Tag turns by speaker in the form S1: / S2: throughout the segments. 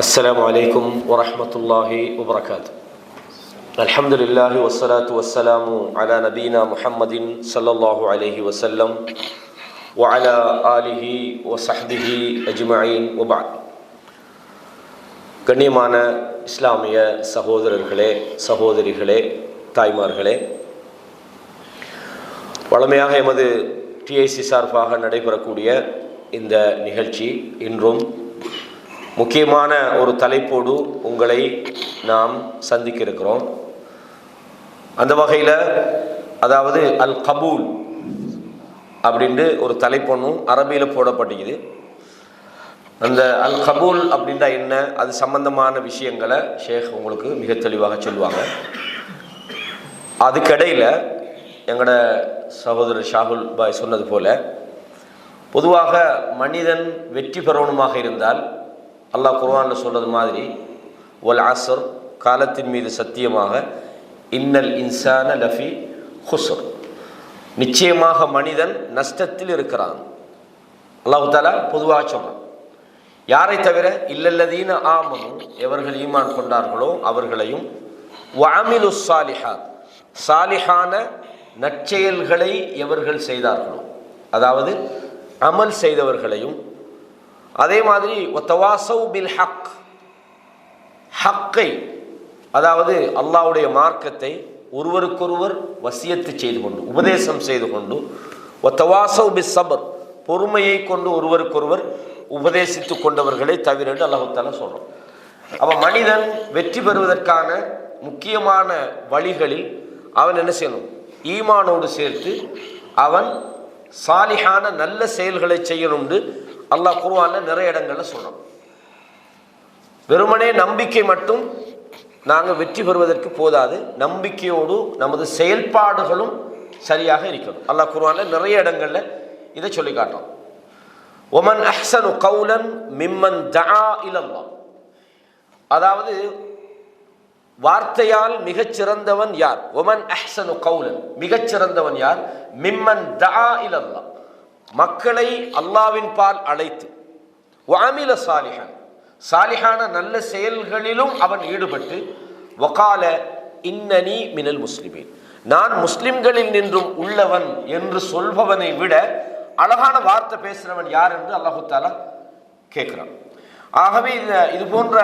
S1: السلام عليكم ورحمة الله وبركاته. الحمد لله والصلاة والسلام على نبينا محمد صلى الله عليه وسلم وعلى آله وصحبه أجمعين وبعد. கண்ணியமான இஸ்லாமிய சகோதரர்களே, சகோதரிகளே, தாய்மார்களே, வழமையாக எமது டிஐசி சார்பாக நடைபெறக்கூடிய இந்த நிகழ்ச்சி இன்றும் முக்கியமான ஒரு தலைப்போடு உங்களை நாம் சந்திக்க இருக்கிறோம். அந்த வகையில் அதாவது அல் கபூல் அப்படின்ட்டு ஒரு தலைப்பொண்ணும் அரபியில் போடப்பட்டிருக்குது. அந்த அல் கபூல் அப்படின்னா என்ன, அது சம்பந்தமான விஷயங்களை ஷேக் உங்களுக்கு மிக தெளிவாக சொல்லுவாங்க. அதுக்கிடையில் எங்களோட சகோதரர் ஷாகுல் பாய் சொன்னது போல, பொதுவாக மனிதன் வெற்றி பெறணுமாக இருந்தால் அல்லாஹ் குர்ஆனில் சொல்கிறது மாதிரி வல் அஸ்ர், காலத்தின் மீது சத்தியமாக, இன்னல் இன்சான லஃபி ஹுஸ்ர், நிச்சயமாக மனிதன் நஷ்டத்தில் இருக்கிறான். அல்லாஹ் தஆலா பொதுவாக சொல்கிறான். யாரை தவிர இல்லல்லதீன ஆமனு, எவர்கள் ஈமான் கொண்டார்களோ அவர்களையும், வஅமிலு ஸாலிஹாத், சாலிஹான நற்செயல்களை எவர்கள் செய்தார்களோ, அதாவது அமல் செய்தவர்களையும், அதே மாதிரி வத்தவாசவ் பில் ஹக், ஹக்கை அதாவது அல்லாஹ்வுடைய மார்க்கத்தை ஒருவருக்கொருவர் வசியத்து செய்து கொண்டு, உபதேசம் செய்து கொண்டு, வத்தவாசவ் பிஸ் சபர், பொறுமையை கொண்டு ஒருவருக்கொருவர் உபதேசித்து கொண்டவர்களை தவிர அல்லாஹ் தஆலா சொல்றோம். அப்போ மனிதன் வெற்றி பெறுவதற்கான முக்கியமான வழிகளில் அவன் என்ன செய்யணும், ஈமானோடு சேர்த்து அவன் சாலிஹான நல்ல செயல்களை செய்யணும்னு அல்லாஹ் குர்ஆனில் நிறைய இடங்கள்ல சொல்றோம். வெறுமனே நம்பிக்கை மட்டும் நாங்கள் வெற்றி பெறுவதற்கு போதாது, நம்பிக்கையோடு நமது செயல்பாடுகளும் சரியாக இருக்கணும். அல்லாஹ் குர்ஆனில் நிறைய இடங்கள்ல இதை சொல்லி காட்டுறோம். ஒமன் அஹ்ஸனு கௌலன் மிம்மன் தஆ இலல்லாஹ், அதாவது வார்த்தையால் மிகச்சிறந்தவன் யார், ஒமன் அஹ்ஸனு கௌலன், மிகச்சிறந்தவன் யார், மிம்மன் தஆ இலல்லாஹ், மக்களை அல்லாவின் பால் அழைத்து, வஅமில சாலிஹன், சாலிஹான நல்ல செயல்களிலும் அவன் ஈடுபட்டு, வகால இன்னனி மினல் முஸ்லிமீன், நான் முஸ்லிம்களில் நின்றும் உள்ளவன் என்று சொல்பவனை விட அழகான வார்த்தை பேசுறவன் யார் என்று அல்லாஹு தஆலா கேட்கிறான். ஆகவே இது போன்ற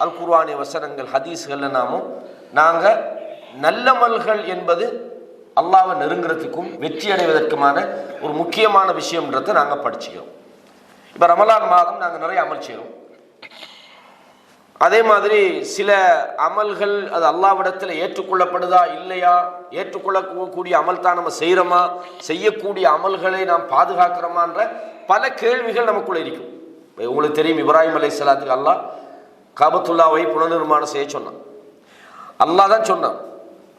S1: அல் குர்ஆனிய வசனங்கள், ஹதீஸ்கள்ல நாங்கள் நல்லமல்கள் என்பது அல்லாஹ்வை நெருங்குறதுக்கும் வெற்றி அடைவதற்குமான ஒரு முக்கியமான விஷயம்ன்றதை நாங்கள் படிச்சுக்கிறோம். இப்போ ரமலான் மாதம் நாங்கள் நிறைய அமல் செய்கிறோம். அதே மாதிரி சில அமல்கள் அது அல்லாஹ்விடத்தில் ஏற்றுக்கொள்ளப்படுதா இல்லையா, ஏற்றுக்கொள்ளக்கூடிய அமல் தான் நம்ம செய்கிறோமா, செய்யக்கூடிய அமல்களை நாம் பாதுகாக்கிறோமான்ற பல கேள்விகள் நமக்குள்ள இருக்கும். உங்களுக்கு தெரியும், இப்ராஹிம் அலைஹிஸ்ஸலாத்துக்கு அல்லாஹ் காபத்துல்லாவை புனர்நிர்மாணம் செய்ய சொன்னான். அல்லாஹ் தான் சொன்னான்.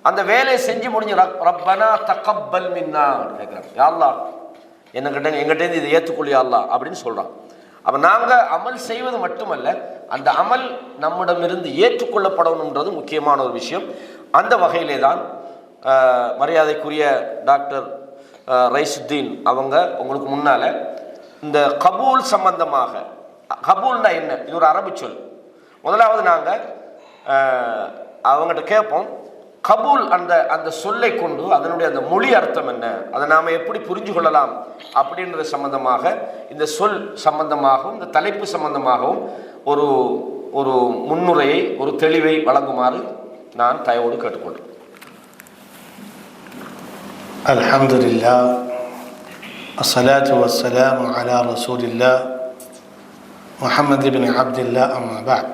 S1: அந்த வேலையை செஞ்சு முடிஞ்ச ரப்பனா தகப்பல் மின்னா கேட்குறாங்க, யா அல்லாஹ் எங்கிட்டேருந்து இதை ஏற்றுக்கொள்ளியா அல்லாஹ் அப்படின்னு சொல்கிறான். அப்போ நாங்கள் அமல் செய்வது மட்டுமல்ல, அந்த அமல் நம்மிடமிருந்து ஏற்றுக்கொள்ளப்படணுன்றது முக்கியமான ஒரு விஷயம். அந்த வகையிலே தான் மரியாதைக்குரிய டாக்டர் ரைசுத்தீன் அவங்க உங்களுக்கு முன்னால் இந்த கபூல் சம்பந்தமாக, கபூல்னா என்ன, இது ஒரு அரபு சொல். முதலாவது நாங்கள் அவங்ககிட்ட கேட்போம், கபூல் அந்த சொல்லை கொண்டு அதனுடைய அந்த மொழி அர்த்தம் என்ன, அதை நாம் எப்படி புரிஞ்சு கொள்ளலாம் அப்படின்றது சம்பந்தமாக, இந்த சொல் சம்பந்தமாகவும் இந்த தலைப்பு சம்பந்தமாகவும் ஒரு ஒரு முன்னுரையை, ஒரு தெளிவை வழங்குமாறு நான் தயவோடு கேட்டுக்கொள்கிறேன்.
S2: அல்ஹம்துலில்லாஹ், அஸ்ஸலாத்து வஸ்ஸலாமு அலா ரசூலில்லாஹ் முஹம்மது இப்னு அப்துல்லாஹ், அம்மா பஅத்.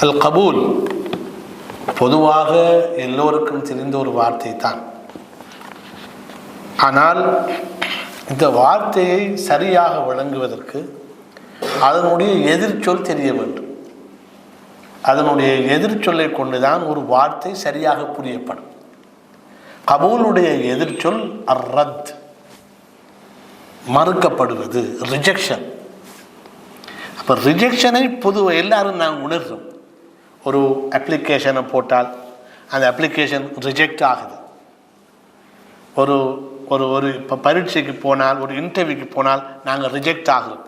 S2: அல் கபூல் பொதுவாக எல்லோருக்கும் தெரிந்த ஒரு வார்த்தை தான். ஆனால் இந்த வார்த்தையை சரியாக வழங்குவதற்கு அதனுடைய எதிர்ச்சொல் தெரிய வேண்டும். அதனுடைய எதிர்ச்சொல்லை கொண்டுதான் ஒரு வார்த்தை சரியாக புரியப்படும். கபூலுடைய எதிர்ச்சொல் அர்ரத், மறுக்கப்படுவது, ரிஜெக்ஷன். அப்போ ரிஜெக்ஷனை பொதுவாக எல்லாரும் நாங்கள் உணர்றோம். ஒரு அப்ளிகேஷனை போட்டால் அந்த அப்ளிகேஷன் ரிஜெக்ட் ஆகுது. ஒரு ஒரு ஒரு இப்போ பரீட்சைக்கு போனால், ஒரு இன்டர்வியூக்கு போனால் நாங்கள் ரிஜெக்ட் ஆகிறோம்.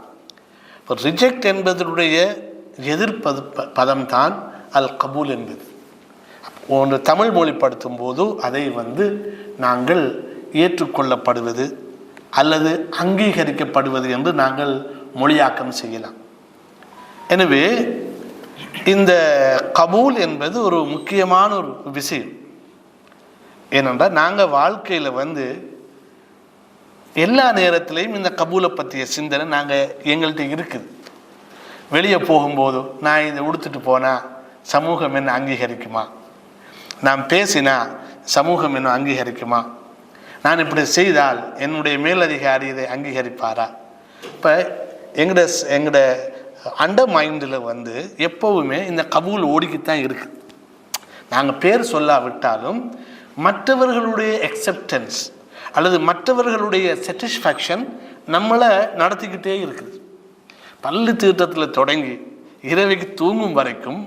S2: இப்போ ரிஜெக்ட் என்பதனுடைய எதிர்ப்பது பதம்தான் அல் கபூல் என்பது. ஒன்று தமிழ் மொழிப்படுத்தும் போது அதை நாங்கள் ஏற்றுக்கொள்ளப்படுவது அல்லது அங்கீகரிக்கப்படுவது என்று நாங்கள் மொழியாக்கம் செய்யலாம். எனவே இந்த கபூல் என்பது ஒரு முக்கியமான ஒரு விஷயம். ஏனென்றால் நாங்கள் வாழ்க்கையில் எல்லா நேரத்திலையும் இந்த கபூலை பற்றிய சிந்தனை எங்கள்கிட்ட இருக்குது. வெளியே போகும்போது நான் இதை உடுத்துட்டு போனால் சமூகம் என்ன அங்கீகரிக்குமா, நான் பேசினா சமூகம் என்ன அங்கீகரிக்குமா, நான் இப்படி செய்தால் என்னுடைய மேலதிகாரி இதை அங்கீகரிப்பாரா. இப்போ எங்கட அண்டர் மைண்டில் எப்போவுமே இந்த கபூல் ஓடிக்கித்தான் இருக்குது. நாங்கள் பேர் சொல்லாவிட்டாலும் மற்றவர்களுடைய அக்செப்டன்ஸ் அல்லது மற்றவர்களுடைய சாட்டிஸ்ஃபேக்ஷன் நம்மளை நடத்திக்கிட்டே இருக்குது. பல்லு தீர்த்தத்தில் தொடங்கி இரவைக்கு தூங்கும் வரைக்கும்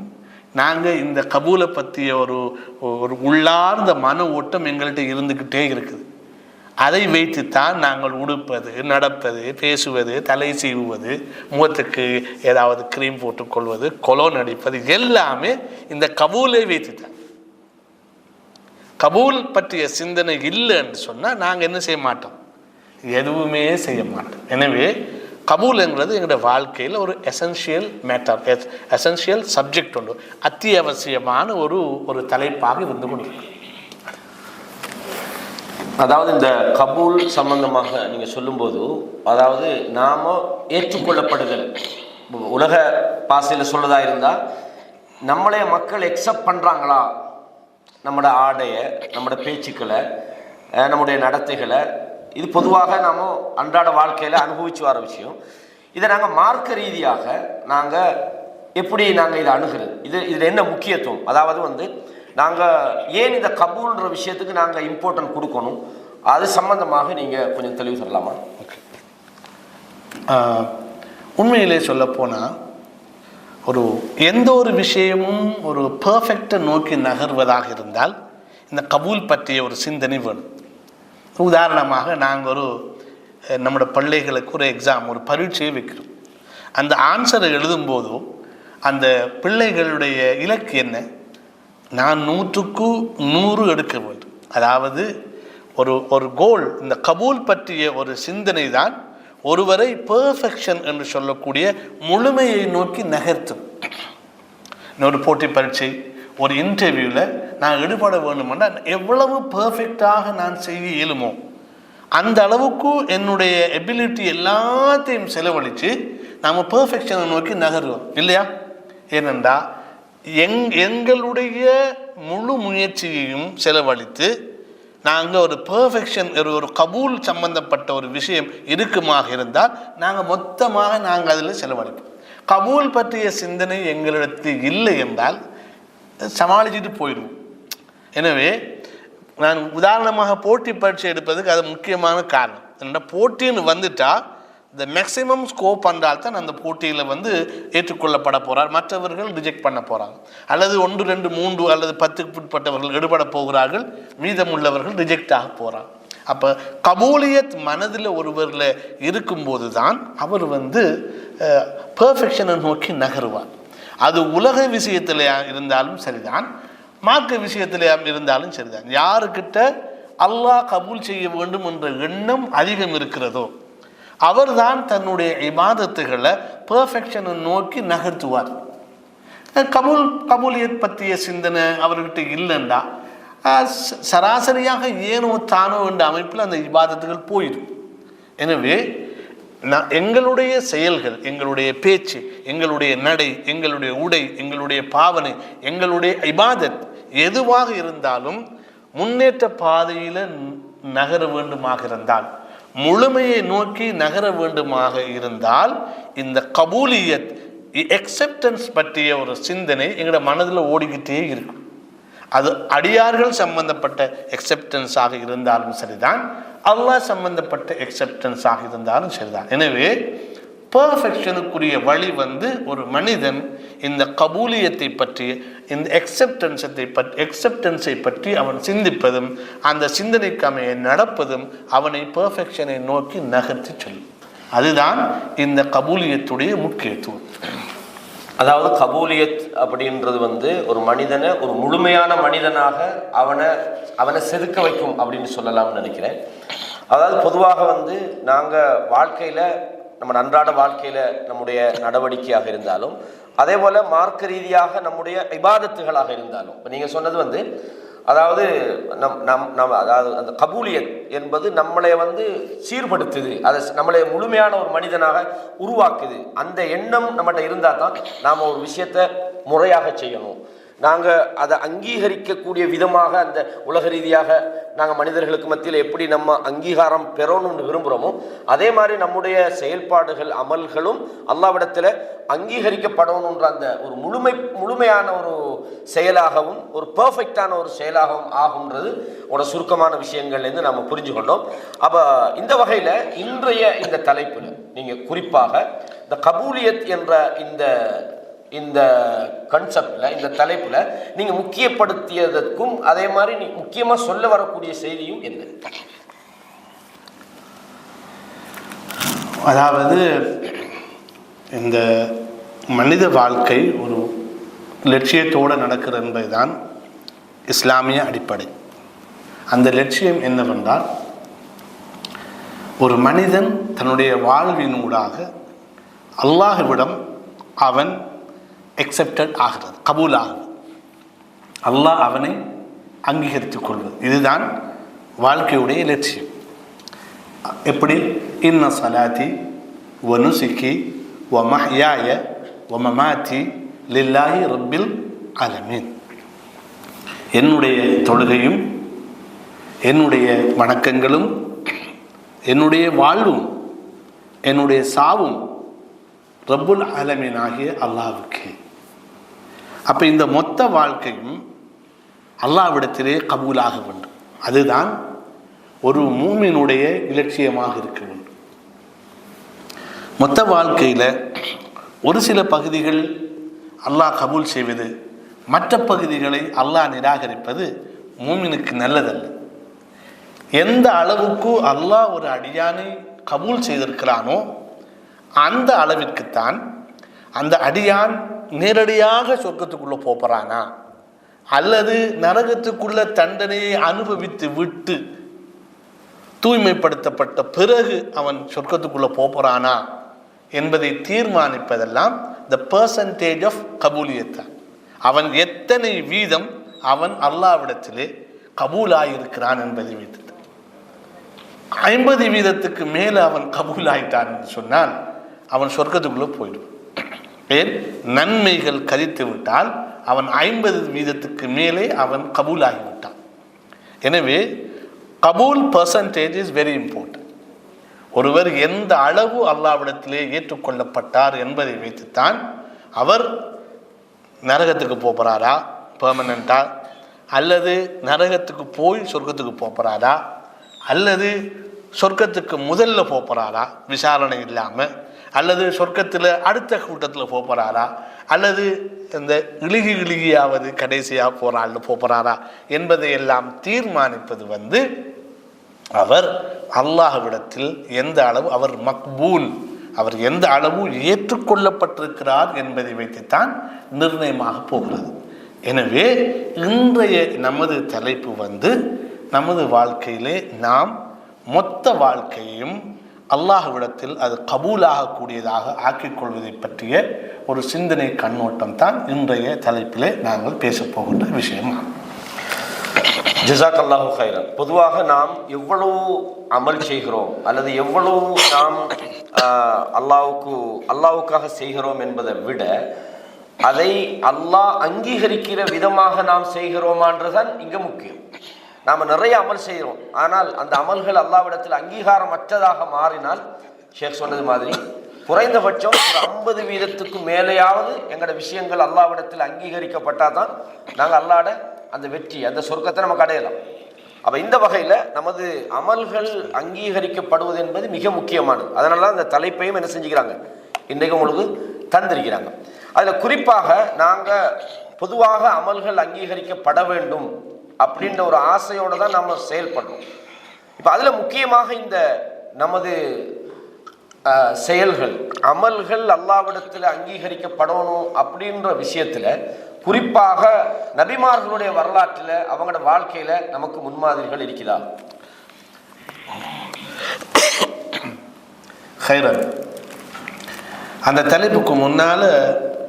S2: நாங்கள் இந்த கபூலை பற்றிய ஒரு உள்ளார்ந்த மன ஓட்டம் எங்கள்கிட்ட இருந்துக்கிட்டே இருக்குது. அதை வைத்துத்தான் நாங்கள் உடுப்பது, நடப்பது, பேசுவது, தலை சீவுவது, முகத்துக்கு ஏதாவது க்ரீம் போட்டுக்கொள்வது, கொலோன் அடிப்பது எல்லாமே இந்த கபூலை வைத்துத்தான். கபூல் பற்றிய சிந்தனை இல்லைன்னு சொன்னால் நாங்கள் என்ன செய்ய மாட்டோம், எதுவுமே செய்ய மாட்டோம். எனவே கபூல்ங்கிறது எங்களோட வாழ்க்கையில் ஒரு எசென்ஷியல் மேட்டர், எசென்ஷியல் சப்ஜெக்ட் ஒன்று, அத்தியாவசியமான ஒரு தலைப்பாக இருந்து கொண்டிருக்கு.
S1: அதாவது இந்த கபூல் சம்பந்தமாக நீங்கள் சொல்லும்போது, அதாவது நாம் ஏற்றுக்கொள்ளப்படுதல், உலக பாசையில் சொல்றதா இருந்தால் நம்மளே மக்கள் எக்ஸப்ட் பண்ணுறாங்களா, நம்மளோட ஆடையை, நம்மளோட பேச்சுக்களை, நம்முடைய நடத்தைகளை, இது பொதுவாக நாம் அன்றாட வாழ்க்கையில் அனுபவித்து வர விஷயம். இதை நாங்கள் மார்க்க ரீதியாக நாங்கள் எப்படி இதை அணுகிறது, இதில் என்ன முக்கியத்துவம், அதாவது நாங்கள் ஏன் இந்த கபூல்ன்ற விஷயத்துக்கு நாங்கள் இம்பார்ட்டன்ட் கொடுக்கணும், அது சம்பந்தமாக நீங்கள் கொஞ்சம் தெளிவு சொல்லலாமா?
S2: ஓகே. உண்மையிலே சொல்லப்போனால் எந்த ஒரு விஷயமும் ஒரு பர்ஃபெக்டை நோக்கி நகர்வதாக இருந்தால் இந்த கபூல் பற்றிய ஒரு சிந்தனை வேணும். உதாரணமாக நாங்கள் நம்மளோட பிள்ளைகளுக்கு ஒரு எக்ஸாம், ஒரு பரீட்சையை வைக்கிறோம். அந்த ஆன்சரை எழுதும்போதோ அந்த பிள்ளைகளுடைய இலக்கு என்ன, நான் 100க்கு 100 எடுக்க வேண்டும். அதாவது ஒரு கோல், இந்த கபூல் பற்றிய ஒரு சிந்தனை தான் ஒருவரை பெர்ஃபெக்ஷன் என்று சொல்லக்கூடிய முழுமையை நோக்கி நகர்த்தும். ஒரு போட்டி பரீட்சை, ஒரு இன்டர்வியூவில் நான் ஈடுபட வேண்டுமென்றால் எவ்வளவு பெர்ஃபெக்டாக நான் செய்ய இயலுமோ அந்த அளவுக்கு என்னுடைய எபிலிட்டி எல்லாத்தையும் செலவழித்து நாம் பெர்ஃபெக்ஷனை நோக்கி நகருவோம் இல்லையா? ஏனென்றால் எங்களுடைய முழு முயற்சியையும் செலவழித்து நாங்கள் ஒரு பெர்ஃபெக்ஷன், ஒரு கபூல் சம்பந்தப்பட்ட ஒரு விஷயம் இருக்குமாக இருந்தால் நாங்கள் மொத்தமாக அதில் செலவழிப்போம். கபூல் பற்றிய சிந்தனை எங்களிடத்தில் இல்லை என்றால் சமாளிச்சுட்டு போயிடுவோம். எனவே நான் உதாரணமாக போட்டி பரீட்சை எடுப்பதுக்கு அது முக்கியமான காரணம். என்னோட போட்டின்னு வந்துட்டால் இந்த மேக்சிமம் ஸ்கோப் பண்ணுறால் தான் அந்த போட்டியில் ஏற்றுக்கொள்ளப்பட போகிறார், மற்றவர்கள் ரிஜெக்ட் பண்ண போகிறாங்க. அல்லது 1, 2, 3 அல்லது 10க்கு உட்பட்டவர்கள் ஈடுபட போகிறார்கள், மீதமுள்ளவர்கள் ரிஜெக்ட் ஆக போகிறாங்க. அப்போ கபூலியத் மனதில் ஒருவரில் இருக்கும்போது தான் அவர் பெர்ஃபெக்ஷனை நோக்கி நகருவார். அது உலக விஷயத்தில் இருந்தாலும் சரிதான், மார்க்க விஷயத்தில் இருந்தாலும் சரிதான். யாருக்கிட்ட அல்லாஹ் கபூல் செய்ய வேண்டும் என்ற எண்ணம் அதிகம் இருக்கிறதோ அவர்தான் தன்னுடைய இபாதத்துகளை பெர்ஃபெக்ஷனை நோக்கி நகர்த்துவார். கபூலியத் பற்றிய சிந்தனை அவர்கிட்ட இல்லைண்டா சராசரியாக ஏனோ தானோ என்ற அமைப்பில் அந்த இபாதத்துகள் போயிடும். எனவே எங்களுடைய செயல்கள், எங்களுடைய பேச்சு, எங்களுடைய நடை, எங்களுடைய உடை, எங்களுடைய பாவனை, எங்களுடைய இபாதத் எதுவாக இருந்தாலும் முன்னேற்ற பாதையில் நகர வேண்டுமாக இருந்தால், முழுமையை நோக்கி நகர வேண்டுமாக இருந்தால் இந்த கபூலியத், எக்செப்டன்ஸ் பற்றிய ஒரு சிந்தனை எங்களோட மனதில் ஓடிக்கிட்டே இருக்கும். அது அடியார்கள் சம்பந்தப்பட்ட எக்செப்டன்ஸாக இருந்தாலும் சரிதான், அல்லாஹ் சம்பந்தப்பட்ட எக்செப்டன்ஸாக இருந்தாலும் சரிதான். எனவே பெர்ஃபெக்ஷனுக்குரிய வழி ஒரு மனிதன் இந்த கபூலியத்தை பற்றி, இந்த எக்செப்டன்ஸை பற்றி அவன் சிந்திப்பதும் அந்த சிந்தனைக்கு அமைய நடப்பதும் அவனை பெர்ஃபெக்ஷனை நோக்கி நகர்த்தி சொல்லும். அதுதான் இந்த கபூலியத்துடைய முக்கியத்துவம்.
S1: அதாவது கபூலியத் அப்படின்றது ஒரு மனிதனை ஒரு முழுமையான மனிதனாக அவனை செதுக்க வைக்கும் அப்படின்னு சொல்லலாம்னு நினைக்கிறேன். அதாவது பொதுவாக நாங்கள் வாழ்க்கையில் நம்ம அன்றாட வாழ்க்கையில் நம்முடைய நடவடிக்கையாக இருந்தாலும் அதே போல் மார்க்க ரீதியாக நம்முடைய இபாதத்துகளாக இருந்தாலும் இப்போ நீங்கள் சொன்னது அதாவது அதாவது அந்த கபூலியத் என்பது நம்மளை சீர்படுத்துது, அதை நம்மளை முழுமையான ஒரு மனிதனாக உருவாக்குது. அந்த எண்ணம் நம்மகிட்ட இருந்தால் தான் நாம் ஒரு விஷயத்தை முறையாக செய்யணும். நாங்கள் அதை அங்கீகரிக்கக்கூடிய விதமாக அந்த உலக ரீதியாக நாங்கள் மனிதர்களுக்கு மத்தியில் எப்படி நம்ம அங்கீகாரம் பெறணும்னு விரும்புகிறோமோ அதே மாதிரி நம்முடைய செயல்பாடுகள் அமல்களும் அல்லாஹ்விடத்தில் அங்கீகரிக்கப்படணுன்ற அந்த ஒரு முழுமையான ஒரு செயலாகவும் ஒரு பெர்ஃபெக்டான ஒரு செயலாகவும் ஆகுன்றது உங்களோட சுருக்கமான விஷயங்கள்லேருந்து நம்ம புரிஞ்சுக்கொண்டோம். அப்போ இந்த வகையில் இன்றைய இந்த தலைப்பில் நீங்கள் குறிப்பாக இந்த கபூலியத் என்ற இந்த கான்செப்ட்ல இந்த தலைப்புல நீங்க முக்கியப்படுத்தியதற்கும் அதே மாதிரி நீங்க முக்கியமா சொல்ல வரக்கூடிய செய்தியும் என்ன?
S2: அதாவது இந்த மனித வாழ்க்கை ஒரு லட்சியத்தோடு நடக்கிறது என்பதுதான் இஸ்லாமிய அடிப்படை. அந்த லட்சியம் என்னவென்றால் ஒரு மனிதன் தன்னுடைய வாழ்வினூடாக அல்லாஹ்விடம் அவன் எக்செப்டட் ஆகிறது, கபூல் ஆகிறது, அல்லாஹ் அவனை அங்கீகரித்துக் கொள்வது. இதுதான் வாழ்க்கையுடைய லட்சியம். எப்படி? இன்ன சலாத்தி வ நுசுகி வ மஹ்யாய வ மமாத்தி லில்லாஹி ரப்பில் ஆலமீன். என்னுடைய தொழுகையும் என்னுடைய வணக்கங்களும் என்னுடைய வாழ்வும் என்னுடைய சாவும் ரப்புல் ஆலமீன் ஆகிய அல்லாஹ்வுக்கு. அப்போ இந்த மொத்த வாழ்க்கையும் அல்லாஹ்விடத்திலே கபூலாக வேண்டும். அதுதான் ஒரு மூமினுடைய இலட்சியமாக இருக்க வேண்டும். மொத்த வாழ்க்கையில் ஒரு சில பகுதிகள் அல்லாஹ் கபூல் செய்வது, மற்ற பகுதிகளை அல்லாஹ் நிராகரிப்பது மூமினுக்கு நல்லதல்ல. எந்த அளவுக்கு அல்லாஹ் ஒரு அடியானை கபூல் செய்திருக்கிறானோ அந்த அளவிற்குத்தான் அந்த அடியான் நேரடியாக சொர்க்கத்துக்குள்ளே போகிறானா அல்லது நரகத்துக்குள்ள தண்டனையை அனுபவித்து விட்டு தூய்மைப்படுத்தப்பட்ட பிறகு அவன் சொர்க்கத்துக்குள்ளே போகிறானா என்பதை தீர்மானிப்பதெல்லாம் த பெர்சன்டேஜ் ஆஃப் கபூலியத்தான். அவன் எத்தனை வீதம் அவன் அல்லாஹ்விடத்திலே கபூலாயிருக்கிறான் என்பதை வைத்து 50 வீதத்துக்கு மேலே அவன் கபூலாயிட்டான் என்று சொன்னால் அவன் சொர்க்கத்துக்குள்ளே போயிடுவான். ஏன்? நன்மைகள் கரித்து விட்டால் அவன் 50 வீதத்துக்கு மேலே அவன் கபூலாகிவிட்டான். எனவே கபூல் பெர்சன்டேஜ் இஸ் வெரி இம்பார்ட்டன்ட். ஒருவர் எந்த அளவு அல்லாஹ்விடத்திலே ஏற்றுக்கொள்ளப்பட்டார் என்பதை வைத்துத்தான் அவர் நரகத்துக்கு போகிறாரா பெர்மனண்டா, அல்லது நரகத்துக்கு போய் சொர்க்கத்துக்கு போகிறாரா, அல்லது சொர்க்கத்துக்கு முதல்ல போகிறாரா விசாரணை இல்லாமல், அல்லது சொர்க்கத்தில் அடுத்த கூட்டத்தில் போகிறாரா, அல்லது இந்த இழுகியாவது கடைசியாக போகிறாரா என்பதை எல்லாம் தீர்மானிப்பது அவர் அல்லாஹ்விடத்தில் எந்த அளவு அவர் மக்பூல், அவர் எந்த அளவு ஏற்றுக்கொள்ளப்பட்டிருக்கிறார் என்பதை வைத்துத்தான் நிர்ணயமாக போகிறது. எனவே இன்றைய நமது தலைப்பு நமது வாழ்க்கையிலே நாம் மொத்த வாழ்க்கையையும் அல்லாஹ்விடத்தில் அது கபூலாகக்கூடியதாக ஆக்கிக்கொள்வதை பற்றிய ஒரு சிந்தனை கண்ணோட்டம் தான் இன்றைய தலைப்பிலே நாங்கள் பேசப்போகின்ற விஷயம்.
S1: ஜஸாக்கல்லாஹு ஹைரன். பொதுவாக நாம் எவ்வளவு அமல் செய்கிறோம் அல்லது எவ்வளவு நாம் அல்லாஹ்வுக்காக செய்கிறோம் என்பதை விட அதை அல்லாஹ் அங்கீகரிக்கிற விதமாக நாம் செய்கிறோமான்றதான் இங்கே முக்கியம். நாம் நிறைய அமல் செய்கிறோம், ஆனால் அந்த அமல்கள் அல்லாஹ்விடத்தில் அங்கீகாரம் அற்றதாக மாறினால் ஷேக் சொன்னது மாதிரி குறைந்தபட்சம் ஒரு 50 வீதத்துக்கும் மேலேயாவது எங்களோட விஷயங்கள் அல்லாஹ்விடத்தில் அங்கீகரிக்கப்பட்டால் தான் நாங்கள் அல்லாஹ்ட அந்த வெற்றி அந்த சொர்க்கத்தை நமக்கு அடையலாம். அப்போ இந்த வகையில் நமது அமல்கள் அங்கீகரிக்கப்படுவது என்பது மிக முக்கியமானது. அதனால தான் இந்த தலைப்பையும் என்ன செஞ்சுக்கிறாங்க இன்றைக்கு உங்களுக்கு தந்திருக்கிறாங்க. அதில் குறிப்பாக நாங்கள் பொதுவாக அமல்கள் அங்கீகரிக்கப்பட வேண்டும் அப்படின்ற ஒரு ஆசையோடு தான் நம்ம செயல்படுறோம். இப்போ அதில் முக்கியமாக இந்த நமது செயல்கள் அமல்கள் அல்லாஹ்விடத்தில் அங்கீகரிக்கப்படணும் அப்படின்ற விஷயத்துல குறிப்பாக நபிமார்களுடைய வரலாற்றில் அவங்களோட வாழ்க்கையில நமக்கு முன்மாதிரிகள் இருக்குதா?
S2: ஹைரன், அந்த தலைப்புக்கு முன்னால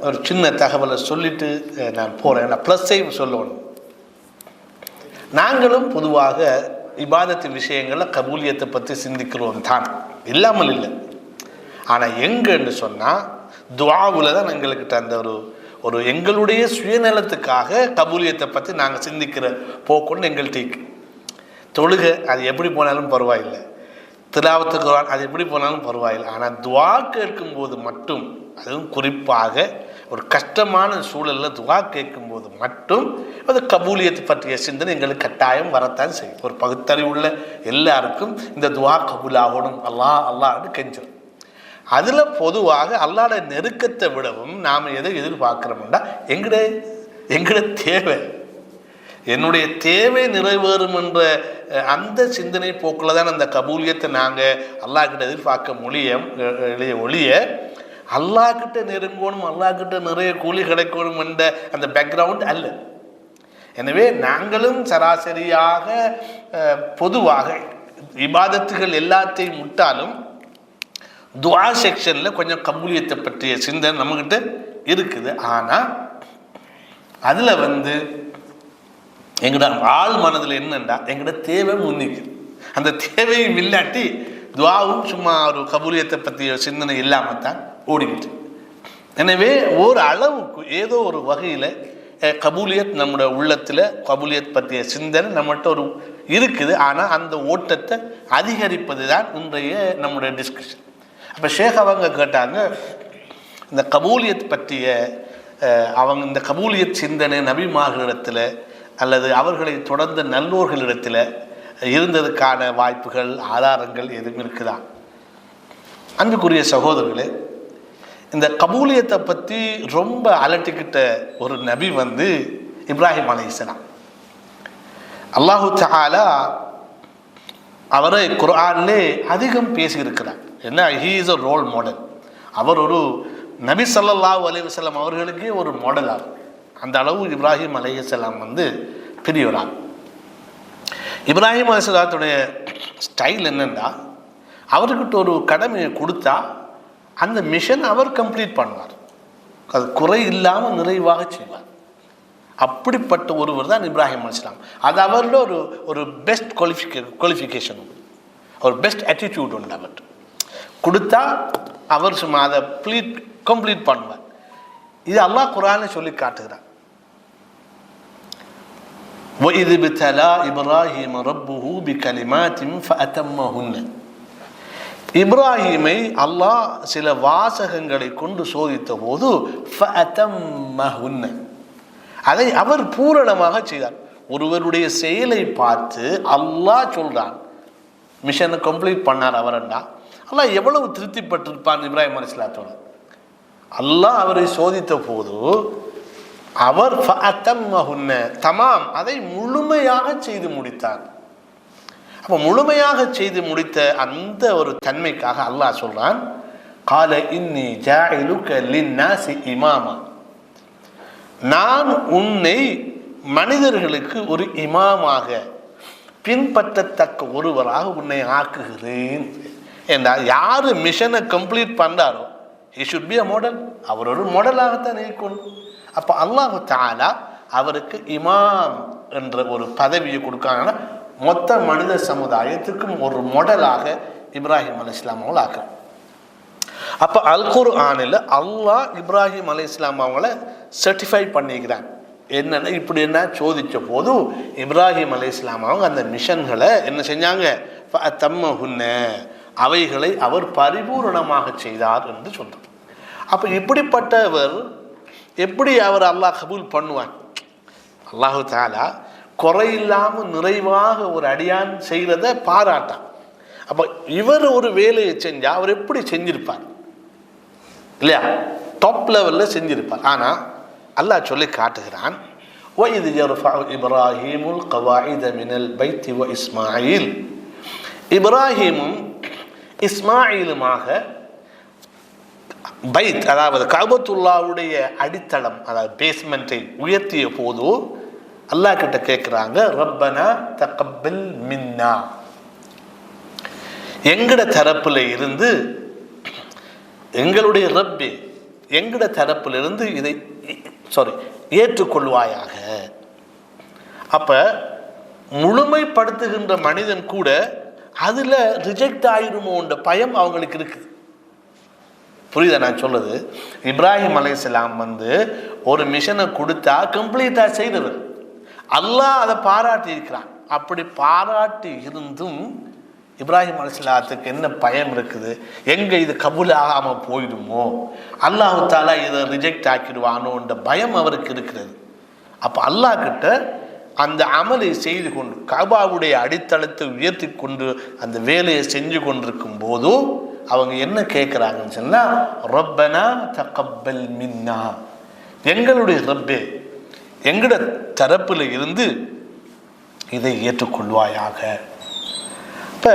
S2: ஒரு சின்ன தகவலை சொல்லிட்டு நான் போறேன். நான் ப்ளஸ்ஸையும் சொல்லணும். நாங்களும் பொதுவாக இபாதத்து விஷயங்களில் கபூலியத்தை பற்றி சிந்திக்கிறோம் தான், இல்லாமல் இல்லை. ஆனால் எங்கன்னு சொன்னால் துஆவில் தான் எங்கள்கிட்ட அந்த ஒரு எங்களுடைய சுயநலத்துக்காக கபூலியத்தை பற்றி நாங்கள் சிந்திக்கிற போக்குன்னு எங்கள்கிட்ட. தொழுகை அது எப்படி போனாலும் பரவாயில்லை, திலாவத்து குர்ஆன் அது எப்படி போனாலும் பரவாயில்லை. ஆனால் துஆ கேட்கும்போது மட்டும், அதுவும் குறிப்பாக ஒரு கஷ்டமான சூழலில் துஆ கேட்கும்போது மட்டும் அது கபூலியத்தை பற்றிய சிந்தனை எங்களுக்கு கட்டாயம் வரத்தான் செய்யும். ஒரு பகுத்தறிவுள்ள எல்லாருக்கும் இந்த துஆ கபூலாகணும், அல்லாஹ் அல்லாஹ்னு கெஞ்சிடும். அதில் பொதுவாக அல்லாஹ்ட நெருக்கத்தை விடவும் நாம் எதை எதிர்பார்க்குறோம்னா எங்கட தேவை, என்னுடைய தேவை நிறைவேறும் என்ற அந்த சிந்தனை போக்கில் தான் அந்த கபூலியத்தை நாங்கள் அல்லாஹ்கிட்ட எதிர்பார்க்க ஒழிய அல்லாஹ்கிட்ட நெருங்கணும், அல்லாஹ்கிட்ட நிறைய கூலி கிடைக்கணும் என்ற அந்த பேக்ரவுண்ட் அல்ல. எனவே நாங்களும் சராசரியாக பொதுவாக இபாதத்துகள் எல்லாத்தையும் விட்டாலும் துஆ செக்ஷனில் கொஞ்சம் கபூலியத்தை பற்றிய சிந்தனை நம்மகிட்ட இருக்குது. ஆனால் அதில் எங்கட ஆள் மனதில் என்னண்டா எங்கட தேவை முன்னிக்குது. அந்த தேவையும் இல்லாட்டி துஆவும் சும்மா ஒரு கபூலியத்தை பற்றிய சிந்தனை இல்லாமல் தான் ஓடிக்கிட்டு. எனவே ஒரு அளவுக்கு ஏதோ ஒரு வகையில் கபூலியத் நம்முடைய உள்ளத்தில் கபூலியத் பற்றிய சிந்தனை நம்மகிட்ட ஒரு இருக்குது. ஆனால் அந்த ஓட்டத்தை அதிகரிப்பது தான் இன்றைய நம்முடைய டிஸ்கஷன். அப்போ ஷேக் அவங்க கேட்டாங்க, இந்த கபூலியத் பற்றிய இந்த கபூலியத் சிந்தனை நபிமார்களிடத்தில் அல்லது அவர்களை தொடர்ந்த நல்லோர்களிடத்தில் இருந்ததுக்கான வாய்ப்புகள் ஆதாரங்கள் எதுவும் இருக்குதா? அன்புக்குரிய சகோதரர்களே, இந்த கபூலியத்தை பற்றி ரொம்ப அலட்டிக்கிட்ட ஒரு நபி இப்ராஹிம் அலைஹிஸ்ஸலாம். அல்லாஹு தஆலா அவரை குர்ஆனிலே அதிகம் பேசியிருக்கிறார். என்ன, he is a role model. அவர் ஒரு நபி ஸல்லல்லாஹு அலைஹி வஸல்லம் அவர்களுக்கே ஒரு மாடலாக, அந்த அளவு இப்ராஹிம் அலைஹிஸ்ஸலாம் பெரியவராக. இப்ராஹிம் அலைஹிஸ்ஸலாத்துடைய ஸ்டைல் என்னென்னா, அவர்கிட்ட ஒரு கடமையை கொடுத்தா அந்த மிஷன் அவர் கம்ப்ளீட் பண்ணுவார், அது குறை இல்லாமல் நிறைவாக செய்வார். அப்படிப்பட்ட ஒருவர் தான் இப்ராஹிம் அலைஹிஸ்ஸலாம். அது அவரோட ஒரு பெஸ்ட் குவாலிஃபிகேஷன், ஒரு பெஸ்ட் ஆட்டிடியூட் உண்டு. அவர் கொடுத்தா அவர் சும்மா அதை கம்ப்ளீட் பண்ணுவார். இது அல்லாஹ் குர்ஆனில் சொல்லி காட்டுகிறார். وَإِذِ ابْتَلَى إِبْرَاهِيمَ رَبُّهُ بِكَلِمَاتٍ فَأَتَمَّهُنَّ. இப்ராஹீமை அல்லாஹ் சில வாசகங்களை கொண்டு சோதித்த போது فَأَتَمَّهُنَّ, அதை அவர் பூரணமாக செய்தார். ஒருவருடைய செயலை பார்த்து அல்லாஹ் சொல்றான், மிஷனை கம்ப்ளீட் பண்ணார் அவரண்டா, அல்லாஹ் எவ்வளவு திருப்திப்பட்டிருப்பான் இப்ராஹிம் அலைஹிஸ்ஸலாத்தோட. அல்லாஹ் அவரை சோதித்த போது அவர் தமாம், அதை முழுமையாக செய்து முடித்தார். அப்போ முழுமையாக செய்து முடித்த அந்த ஒரு தன்மைக்காக அல்லாஹ் சொல்றான், கால இன்னி ஜாஇலுக லின்னாசி இமாமா, நான் உன்னை மனிதர்களுக்கு ஒரு இமாமாக பின்பற்றத்தக்க ஒருவராக உன்னை ஆக்குகிறேன் என்றால், யாரு மிஷனை கம்ப்ளீட் பண்றாரோ he should be a model, அவர் ஒரு மாடலாகத்தான் இருக்கணும். அப்போ அல்லாஹு தஆலா அவருக்கு இமாம் என்ற ஒரு பதவியை கொடுக்காங்கன்னா மொத்த மனித சமுதாயத்துக்கும் ஒரு மாடலாக இப்ராஹிம் அலைஹிஸ்ஸலாம் அவங்களை ஆக்குறார். அப்போ அல் குர்ஆனில் அல்லாஹ் இப்ராஹிம் அலைஹிஸ்ஸலாம் அவங்கள சர்டிஃபை பண்ணிக்கிறான். என்னென்ன இப்படி என்ன சோதித்த போது இப்ராஹிம் அலைஹிஸ்ஸலாம் அவங்க அந்த மிஷன்களை என்ன செஞ்சாங்க, ஃபஅத்தம்மஹுன்ன, அவைகளை அவர் பரிபூரணமாக செய்தார் என்று சொல்றார். அப்போ இப்படிப்பட்டவர் எப்படி அவர் அல்லாஹ் கபூல் பண்ணுவான்? அல்லாஹு தஆலா குறையில்லாமல் நிறைவாக ஒரு அடியான் செய்கிறத பாராட்டான். அப்போ இவர் ஒரு வேலையை செஞ்சா அவர் எப்படி செஞ்சிருப்பார் இல்லையா? டாப் லெவலில் செஞ்சிருப்பார். ஆனால் அல்லாஹ் சொல்லி காட்டுகிறான், وَإِذْ يَرْفَعُ إِبْرَاهِيمُ الْقَوَاعِدَ مِنَ الْبَيْتِ وَإِسْمَاعِيلُ, இப்ராஹீமும் இஸ்மாயிலுமாக பைத் அதாவது கஅபத்துல்லாவுடைய அடித்தளம் அதாவது பேஸ்மெண்ட்டை உயர்த்திய போது அல்லாஹ் கிட்ட கேட்குறாங்க, ரப்பனா தகப்பல் மின்னா, எங்கட தரப்புல இருந்து எங்களுடைய ரப்பே எங்கட தரப்புல இருந்து இதை ஏற்றுக்கொள்வாயாக. அப்ப முழுமைப்படுத்துகின்ற மனிதன் கூட அதுல ரிஜெக்ட் ஆயிருமோன்ற பயம் அவங்களுக்கு இருக்குது. புரியுதா நான் சொல்றது? இப்ராஹிம் அலைஹிஸ்ஸலாம் ஒரு மிஷனை கொடுத்தா கம்ப்ளீட்டா செய்தவர். அல்லாஹ் அதை பாராட்டி இருக்கிறான். அப்படி பாராட்டி இருந்தும் இப்ராஹிம் அலைஹிஸ்ஸலாத்துக்கு என்ன பயம் இருக்குது? எங்க இது கபூல் ஆகாம போயிடுமோ, அல்லாஹ் தஆலா இதை ரிஜெக்ட் ஆக்கிடுவானோன்ற பயம் அவருக்கு இருக்கிறது. அப்ப அல்லாஹ் கிட்ட அந்த அமலை செய்து கொண்டு கஅபாவுடைய அடித்தளத்தை உயர்த்தி கொண்டு அந்த வேலையை செஞ்சு கொண்டிருக்கும் போது அவங்க என்ன கேட்குறாங்கன்னு சொன்னா, ரப்பனா தகப்பல் மின்னா, எங்களுடைய ரப்பே எங்கட தரப்புல இருந்து இதை ஏற்றுக்கொள்வாயாக. இப்போ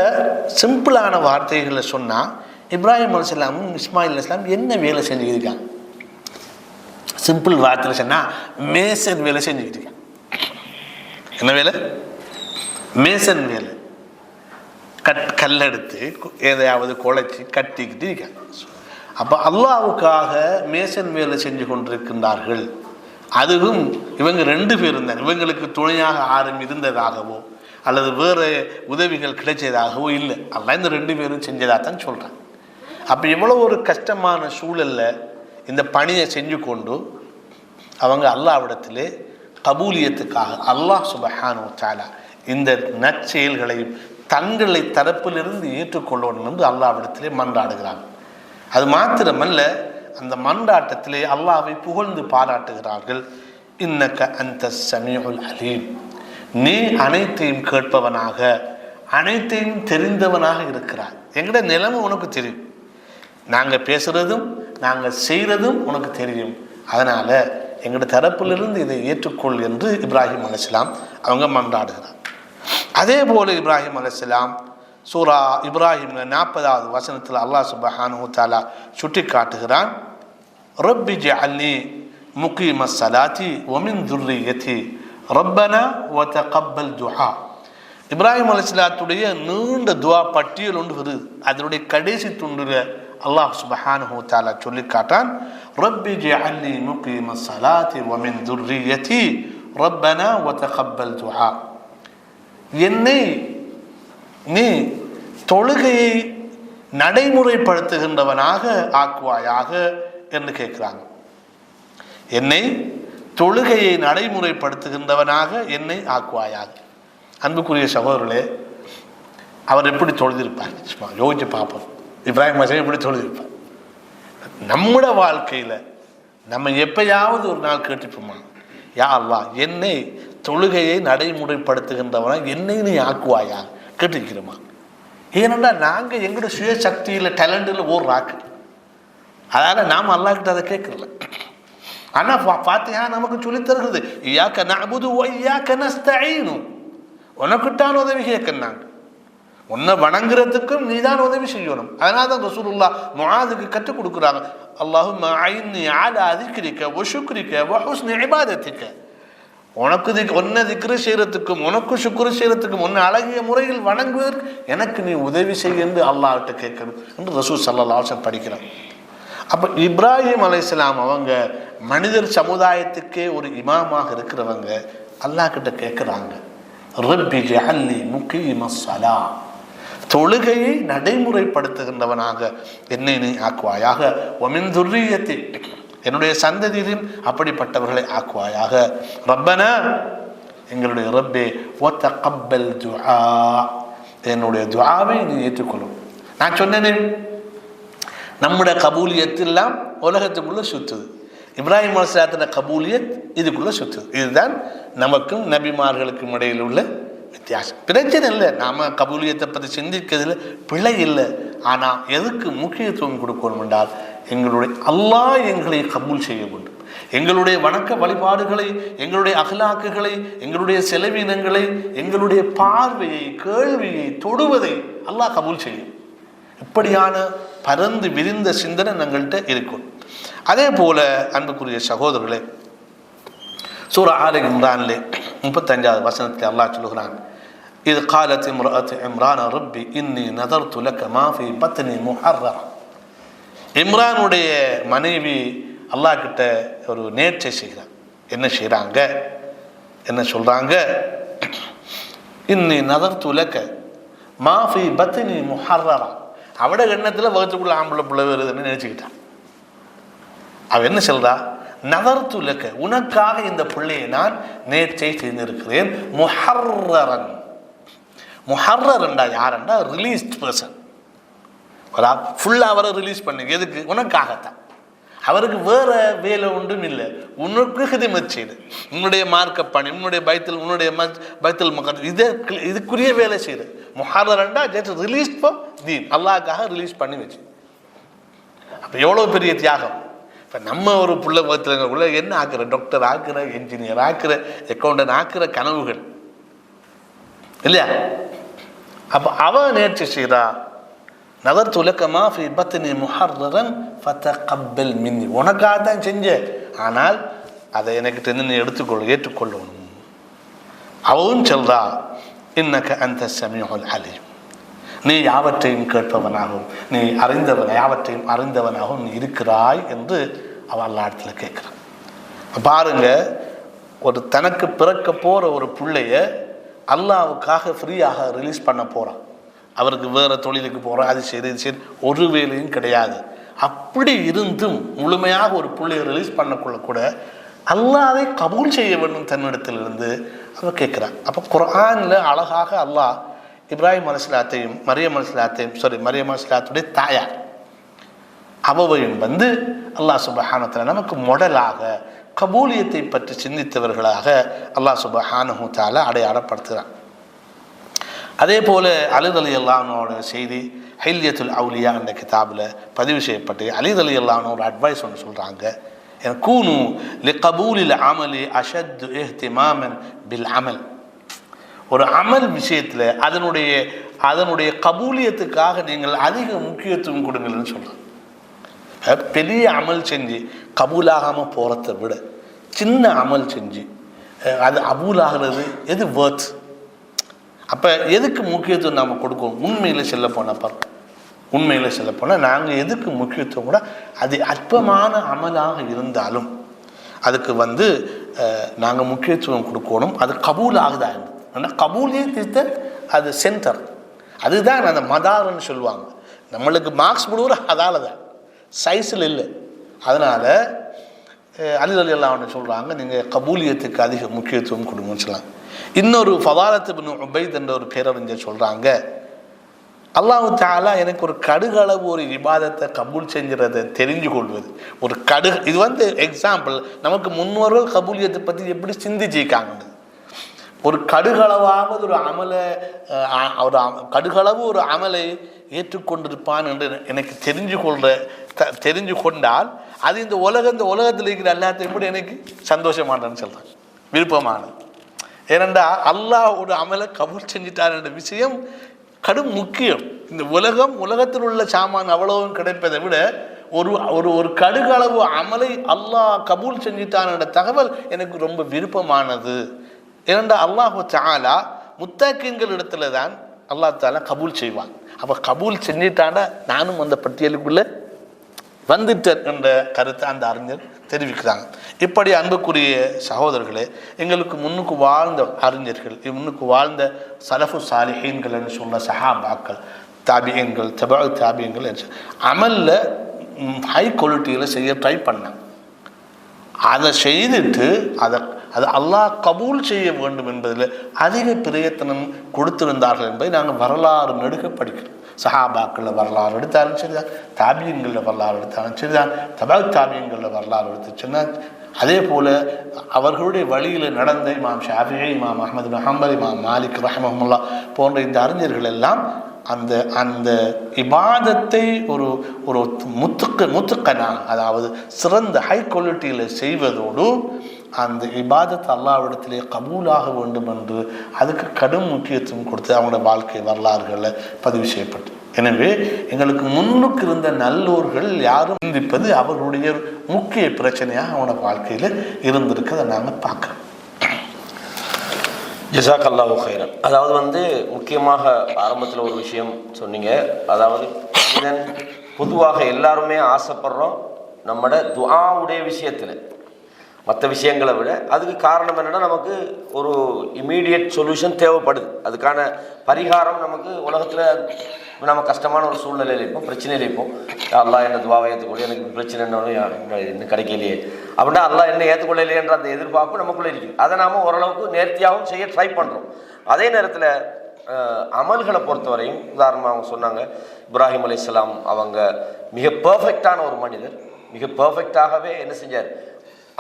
S2: சிம்பிளான வார்த்தைகளை சொன்னால் இப்ராஹிம் அலைஹிஸ்ஸலாமும் இஸ்மாயில் அலைஹிஸ்ஸலாம் என்ன வேலை செஞ்சுக்கிட்டாங்க? சிம்பிள் வார்த்தையில் சொன்னால் மேசன் வேலை செஞ்சுக்கிட்டு. என்ன வேலை? மேசன் வேலை. கல்லெடுத்து எதையாவது குழைச்சி கட்டிக்கிட்டு இருக்காங்க. அப்போ அல்லாஹ்வுக்காக மேசன் வேலை செஞ்சு கொண்டிருக்கின்றார்கள். அதுவும் இவங்க 2 பேர் இருந்தாங்க. இவங்களுக்கு துணையாக யாரும் இருந்ததாகவோ அல்லது வேறு உதவிகள் கிடைச்சதாகவோ இல்லை. அல்லாஹ் இந்த 2 பேரும் செஞ்சதாக தான் சொல்கிறாங்க. அப்போ எவ்வளோ ஒரு கஷ்டமான சூழலில் இந்த பணியை செஞ்சு கொண்டு அவங்க அல்லாஹ்விடத்திலே கபூலியத்துக்காக அல்லாஹ் சுப்ஹானஹு வ தஆலா இந்த நற்செயல்களையும் தங்களை தரப்பிலிருந்து ஏற்றுக்கொள்ளணும் என்று அல்லாஹ்விடத்திலே மன்றாடுகிறாங்க. அது மாத்திரமல்ல, அந்த மன்றாட்டத்திலே அல்லாஹ்வை புகழ்ந்து பாராட்டுகிறார்கள். இன்னக அன்த ஸமீஉல் அலீம், நீ அனைத்தையும் கேட்பவனாக அனைத்தையும் தெரிந்தவனாக இருக்கிறாய். எங்கட நிலைமை உனக்கு தெரியும், நாங்கள் பேசுறதும் நாங்கள் செய்கிறதும் உனக்கு தெரியும். அதனால எங்கட தரப்பிலிருந்து இதை ஏற்றுக்கொள் என்று இப்ராஹிம் அலைஹிஸ்ஸலாம் அவங்க மன்றாடுகிறார். அதே போல இப்ராஹிம் அலைஹிஸ்ஸலாம் சூரா இப்ராஹிம் 40வது வசனத்தில் அல்லாஹ் சுப்ஹானஹு வ தஆலா சுட்டி காட்டுகிறான், ரப்பி ஜஅல்னி முகீமஸ் ஸலாத்தி வ மின் துர்ரிய்யதி ரப்பனா வ தகப்பல் துஆ. இப்ராஹிம் அலைஹிஸ்ஸலாத்துடைய நீண்ட துஆ பட்டியல் ஒன்று வருது. அதனுடைய கடைசி துண்டுல அல்லாஹ் சுப்ஹானஹு வ தஆலா சொல்லி காட்டான், ரப்பி ஜஅல்னி முகீமஸ் ஸலாத்தி வ மின் துர்ரிய்யதி ரப்பனா வ தகப்பல் துஆ. என்னை நீ தொழுகையை நடைமுறைப்படுத்துகின்றவனாக ஆக்குவாயாக என்று கேட்கிறாங்க. என்னை தொழுகையை நடைமுறைப்படுத்துகின்றவனாக என்னை ஆக்குவாயாக. அன்புக்குரிய சகோதரர்களே, அவர் எப்படி தொழுதிருப்பார்? யோசிச்சு பார்ப்போம். இப்ராஹிம் அலைஹிஸ்ஸலாம் எப்படி தொழுதிருப்பார்? நம்முட வாழ்க்கையில் நம்ம எப்பயாவது ஒரு நாள் கேட்டுப்போமா, யா அல்லாஹ் என்னை தொழுகையை நடைமுறைப்படுத்துகின்றவனாக என்னை நீ ஆக்குவாயா கேட்டிருக்கிறோமா? ஏனென்றால் நாங்கள் எங்களுடைய சுய சக்தியில் டேலண்டில் ஓடுறாக்கு, அதனால் நாம் அல்லாஹ்கிட்ட அதை கேட்கல. ஆனால் ஃபாத்திஹா நமக்கு சொல்லித் தருகிறது, இய்யாக நஅ்புது வ இய்யாக நஸ்தஈன், உனக்குத்தான் உதவி கேட்கறாங்க, உன்னை வணங்குறதுக்கும் நீ தான் உதவி செய்யணும். அதனால தான் ரசூலுல்லாஹ் முஆதுக்கு கற்றுக் கொடுக்குறாங்க, அல்லாஹும்ம அஇன்னி அலா திக்ரிக வ ஷுக்ரிக வ ஹுஸ்னி இபாதத்திக. உனக்கு ஒன்றை திக்ரு செய்யறதுக்கும் உனக்கு சுக்ரு செய்யறதுக்கும் உன்னை அழகிய முறையில் வணங்குவதற்கு எனக்கு நீ உதவி செய்ய என்று அல்லாஹ்கிட்ட கேட்கணும் என்று ரசூல் ஸல்லல்லாஹு அலைஹி வஸல்லம் படிக்கிறோம். அப்போ இப்ராஹிம் அலைஹிஸ்ஸலாம் அவங்க மனிதர் சமுதாயத்துக்கே ஒரு இமாமாக இருக்கிறவங்க அல்லாஹ் கிட்ட கேட்குறாங்க, ரப்பி ஜஅல்னி முகீமஸ் ஸலா, தொழுகையை நடைமுறைப்படுத்துகின்றவனாக என்னை நீ ஆக்குவாயாக, வ மின் துர்ரிய்யத்தி, என்னுடைய சந்ததியில் அப்படிப்பட்டவர்களை ஆக்குவாயாக, ரப்பனா எங்களுடைய ரப்பே வ தகப்பல் துஆ, என்னுடைய துஆவை நீ ஏற்றுக்கொள்ளும். நான் சொன்னேனே நம்முடைய கபூலியத் எல்லாம் உலகத்துக்குள்ள சுற்றுது, இப்ராஹிம் அலைஹிஸ்ஸலாத்தோட கபூலியத் இதுக்குள்ள சுற்றுது. இதுதான் நமக்கும் நபிமார்களுக்கும் இடையில் உள்ள வித்தியாசம். பிரச்சனை இல்லை, நாம கபூலியத்தை பற்றி சிந்திக்கிறதுல பிழை இல்லை. ஆனால் எதுக்கு முக்கியத்துவம் கொடுக்கணும் என்றால் எங்களுடைய அல்லாஹ் எங்களை கபூல் செய்ய வேண்டும். எங்களுடைய வணக்க வழிபாடுகளை, எங்களுடைய அகலாக்குகளை, எங்களுடைய செலவினங்களை, எங்களுடைய பார்வையை, கேள்வியை, தொடுவதை அல்லாஹ் கபூல் செய்யும். இப்படியான பரந்து விரிந்த சிந்தனை எங்கள்கிட்ட இருக்கும். அதே போல அன்புக்குரிய சகோதரர்களே, சூரா ஆல இம்ரானிலே 35வது வசனத்தில் அல்லாஹ் சொல்கிறான், இது காலத் இம்ராஅத்து இம்ரான ரப்பி இன்னி நதர்து லக மா ஃபீ பத்னி முஹர்ரரா. இம்ரானுடைய மனைவி அல்லாஹ் கிட்ட ஒரு நேர்ச்சை செய்கிறார். என்ன செய்கிறாங்க, என்ன சொல்கிறாங்க? இன்னி நதர்து லக மா ஃபீ பத்னி முஹர்ரரா. அவட எண்ணத்தில் வகுத்துக்குள்ள ஆம்பளை பிள்ளை வருதுன்னு நினச்சிக்கிட்டான். அவ என்ன சொல்றா? நதர்து லக, உனக்காக இந்த பிள்ளையை நான் நேர்ச்சை செய்திருக்கிறேன். முஹர்ரரன். முஹர்ரர்ண்டா யாருண்டா? Released person. ஃபுல்லாக அவரை ரிலீஸ் பண்ணுங்க. எதுக்கு? உனக்காகத்தான். அவருக்கு வேற வேலை ஒன்றும் இல்லை. உனக்கு ஹிதமத் செய்து உன்னுடைய மார்க்க பணி, உன்னுடைய பைத்துல் மக்கள் இதுக்குரிய வேலை செய்யுது. முஹர்ரர்ண்டா ஜஸ்ட் ரிலீஸ் ஃபார் தீன், அல்லாஹ்க்காக ரிலீஸ் பண்ணி வச்சு. அப்போ எவ்வளோ பெரிய தியாகம். இப்போ நம்ம ஒரு புள்ள உள்ள என்ன ஆக்குற? டாக்டர் ஆக்குற, என்ஜினியர் ஆக்குற, அக்கௌண்டன்ட் ஆக்குற கனவுகள் இல்லையா? அப்போ அவ நேர்ச்சி செய்கிறா, நதர்து லக மா ஃபீ பத்னி முஹர்ரரன் ஃபதகப்பல் மின்னி. உனக்காக தான் செஞ்ச, ஆனால் அதை எனக்கு நீ ஏற்றுக்கொள்ளணும். அவவும் சொல்றா, இன்னக அந்த ஸமீஉல் அலீம், நீ யாவற்றையும் கேட்பவனாகவும் நீ யாவற்றையும் அறிந்தவனாகவும் நீ இருக்கிறாய் என்று அவள் அல்லாஹ்விடத்துல கேட்கிறான். பாருங்க, ஒரு தனக்கு பிறக்க போற ஒரு பிள்ளைய அல்லாஹ்வுக்காக ஃப்ரீயாக ரிலீஸ் பண்ண போறான். அவருக்கு வேற தொழிலுக்கு போறான், அது சரி இது சரி, ஒரு வேலையும் கிடையாது. அப்படி இருந்தும் முழுமையாக ஒரு பிள்ளையை ரிலீஸ் பண்ணக்குள்ள கூட அல்லாஹ்வை கபூல் செய்ய வேண்டும் தன்னிடத்திலிருந்து அவ கேட்கிறான். அப்போ குர்ஆன்ல அழகாக அல்லாஹ் இப்ராஹிம் அலைஹிஸ்ஸலாத்தையும் மரியம் அலைஹிஸ்ஸலாத்துடைய தாயார் அவவையும் அல்லாஹ் சுப்ஹானஹு வ தஆலா நமக்கு மாடலாக கபூலியத்தை பற்றி சிந்தித்தவர்களாக அல்லாஹ் சுப்ஹானஹு வ தஆலா அடையாளப்படுத்துகிறான். அதே போல அலி ரலியல்லாஹு அன்ஹுவோட செய்தி ஹில்யத்துல் அவுலியா என்ற கிதாபில் பதிவு செய்யப்பட்டு அலி ரலியல்லாஹு அன்ஹு ஒரு அட்வைஸ் ஒன்று சொல்கிறாங்க, கூனு லிகபூலில் அமலி அஷத்து இஹ்திமாமன் பில் அமல். ஒரு அமல் விஷயத்தில் அதனுடைய கபூலியத்துக்காக நீங்கள் அதிக முக்கியத்துவம் கொடுங்கள்னு சொல்கிறாங்க. பெரிய அமல் செஞ்சு கபூலாகாமல் போகிறத விட சின்ன அமல் செஞ்சு அது அபூலாகிறது எது வர்த். அப்போ எதுக்கு முக்கியத்துவம் நாம் கொடுக்கணும்? உண்மையில் சொல்ல போனால் நாங்கள் எதுக்கு முக்கியத்துவம் கூட அது அற்பமான அமலாக இருந்தாலும் அதுக்கு நாங்கள் முக்கியத்துவம் கொடுக்கணும். அது கபூல் ஆகுதா? ஆனால் கபூலியே அது சென்டர், அதுதான் அந்த மதார்ன்னு சொல்லுவாங்க. நம்மளுக்கு மார்க்ஸ் போடுவோம் அதால தான், சைஸில் இல்லை. அதனால் அலி ரலியல்லாஹு அன்ஹு சொல்கிறாங்க, நீங்கள் கபூலியத்துக்கு அதிக முக்கியத்துவம் கொடுங்கன்னு சொல்லலாம். இன்னொரு ஃபதாலத் இப்னு உபைத் என்ற ஒரு பேரறிஞர் சொல்கிறாங்க, அல்லாஹ் தஆலா எனக்கு ஒரு கடுகளவு ஒரு இபாதத்தை கபூல் செஞ்சுறதை தெரிஞ்சு கொள்வது. ஒரு இது எக்ஸாம்பிள், நமக்கு முன்னோர்கள் கபூலியத்தை பற்றி எப்படி சிந்திச்சிருக்காங்க. ஒரு கடுகளவாவது ஒரு அமலை ஏற்றுக்கொண்டிருப்பான் என்று எனக்கு தெரிஞ்சு கொண்டால் அது இந்த உலகத்தில் இருக்கிற எல்லாத்தையும் கூட எனக்கு சந்தோஷமானன்னு சொல்கிறேன், விருப்பமானது. ஏனென்றா அல்லாஹ் ஒரு அமலை கபூல் செஞ்சிட்டார் என்ற விஷயம் கடும் முக்கியம். இந்த உலகத்தில் உள்ள சாமான் அவ்வளவும் கிடைப்பதை விட ஒரு கடுகளவு அமலை அல்லாஹ் கபூல் செஞ்சிட்டான் என்ற தகவல் எனக்கு ரொம்ப விருப்பமானது. ஏனென்றா அல்லாஹு தஆலா முத்தகீன்கள் இடத்துல தான் அல்லாஹ் தஆலா கபூல் செய்வான். அப்போ கபூல் செஞ்சிட்டாண்டா நானும் அந்த பட்டியலுக்குள்ளே வந்துட்டேன் என்ற கருத்தை அந்த அறிஞர் தெரிவிக்கிறாங்க. இப்படி அன்புக்குரிய சகோதரர்களே, எங்களுக்கு முன்னுக்கு வாழ்ந்த அறிஞர்கள், முன்னுக்கு வாழ்ந்த சலஃபு சாலிஹீன்கள் என்று சொல்ல சஹாபாக்கள், தாபியங்கள், தபஅ தாபியங்கள் அமலில் ஹை குவாலிட்டியில் செய்ய ட்ரை பண்ணாங்க. அதை செய்துட்டு அது அல்லாஹ் கபூல் செய்ய வேண்டும் என்பதில் அதிக பிரயத்தனம் கொடுத்திருந்தார்கள் என்பதை நாங்கள் வரலாறு நெடுக படிக்கிறோம். சஹாபாக்களில் வரலாறு எடுத்தாலும் சரிதான், தாபியங்களில் வரலாறு எடுத்தாலும் சரிதான், தபஅ தாபியங்களில் வரலாறு எடுத்து சொன்னால், அதே போல் அவர்களுடைய வழியில் நடந்த இமாம் ஷாஃபிஈ, இமாம் அஹ்மது பின் ஹம்பல், இமாம் மாலிக் ரஹ்மஹுல்லாஹ் போன்ற இந்த அறிஞர்கள் எல்லாம் அந்த இபாதத்தை ஒரு முத்துக்கனா, அதாவது சிறந்த ஹை குவாலிட்டியில் செய்வதோடு அந்த இபாதத்தை அல்லாஹ்விடத்திலே கபூலாக வேண்டும் என்று அதுக்கு கடும் முக்கியத்துவம் கொடுத்து அவங்களோட வாழ்க்கை வரலாறுகளில் பதிவு செய்யப்பட்டு எனவே எங்களுக்கு முன்னுக்கு இருந்த நல்லோர்கள் யாரும் சிந்திப்பது அவர்களுடைய முக்கிய பிரச்சனையாக அவனோட வாழ்க்கையில் இருந்திருக்கிறத நாங்கள் பார்க்குறோம்.
S1: ஜஸாக் அல்லாஹு ஹைரன். அதாவது முக்கியமாக ஆரம்பத்தில் ஒரு விஷயம் சொன்னீங்க. அதாவது மனிதன் பொதுவாக எல்லாருமே ஆசைப்படுறோம் நம்மட துஆவுடைய விஷயத்தில், மற்ற விஷயங்களை விட. அதுக்கு காரணம் என்னென்னா, நமக்கு ஒரு இமீடியட் சொல்யூஷன் தேவைப்படுது. அதுக்கான பரிகாரம் நமக்கு உலகத்தில் நம்ம கஷ்டமான ஒரு சூழ்நிலையில் இருப்போம், பிரச்சனையில் இருப்போம். அல்லாஹ் என்ன துவாவை ஏற்றுக்கொள்ள, எனக்கு பிரச்சனை இன்னும் கிடைக்கலையே அப்படின்னா அல்லாஹ் என்ன ஏற்றுக்கொள்ளலையேன்ற அந்த எதிர்பார்ப்பு நமக்குள்ளே இருக்குது. அதை நாம் ஓரளவுக்கு நேர்த்தியாகவும் செய்ய ட்ரை பண்ணுறோம். அதே நேரத்தில் அமல்களை பொறுத்தவரையும் உதாரணமாக அவங்க சொன்னாங்க, இப்ராஹிம் அலைஹிஸ்ஸலாம் அவங்க மிக பர்ஃபெக்டான ஒரு மனிதர். மிக பர்ஃபெக்டாகவே என்ன செஞ்சார்,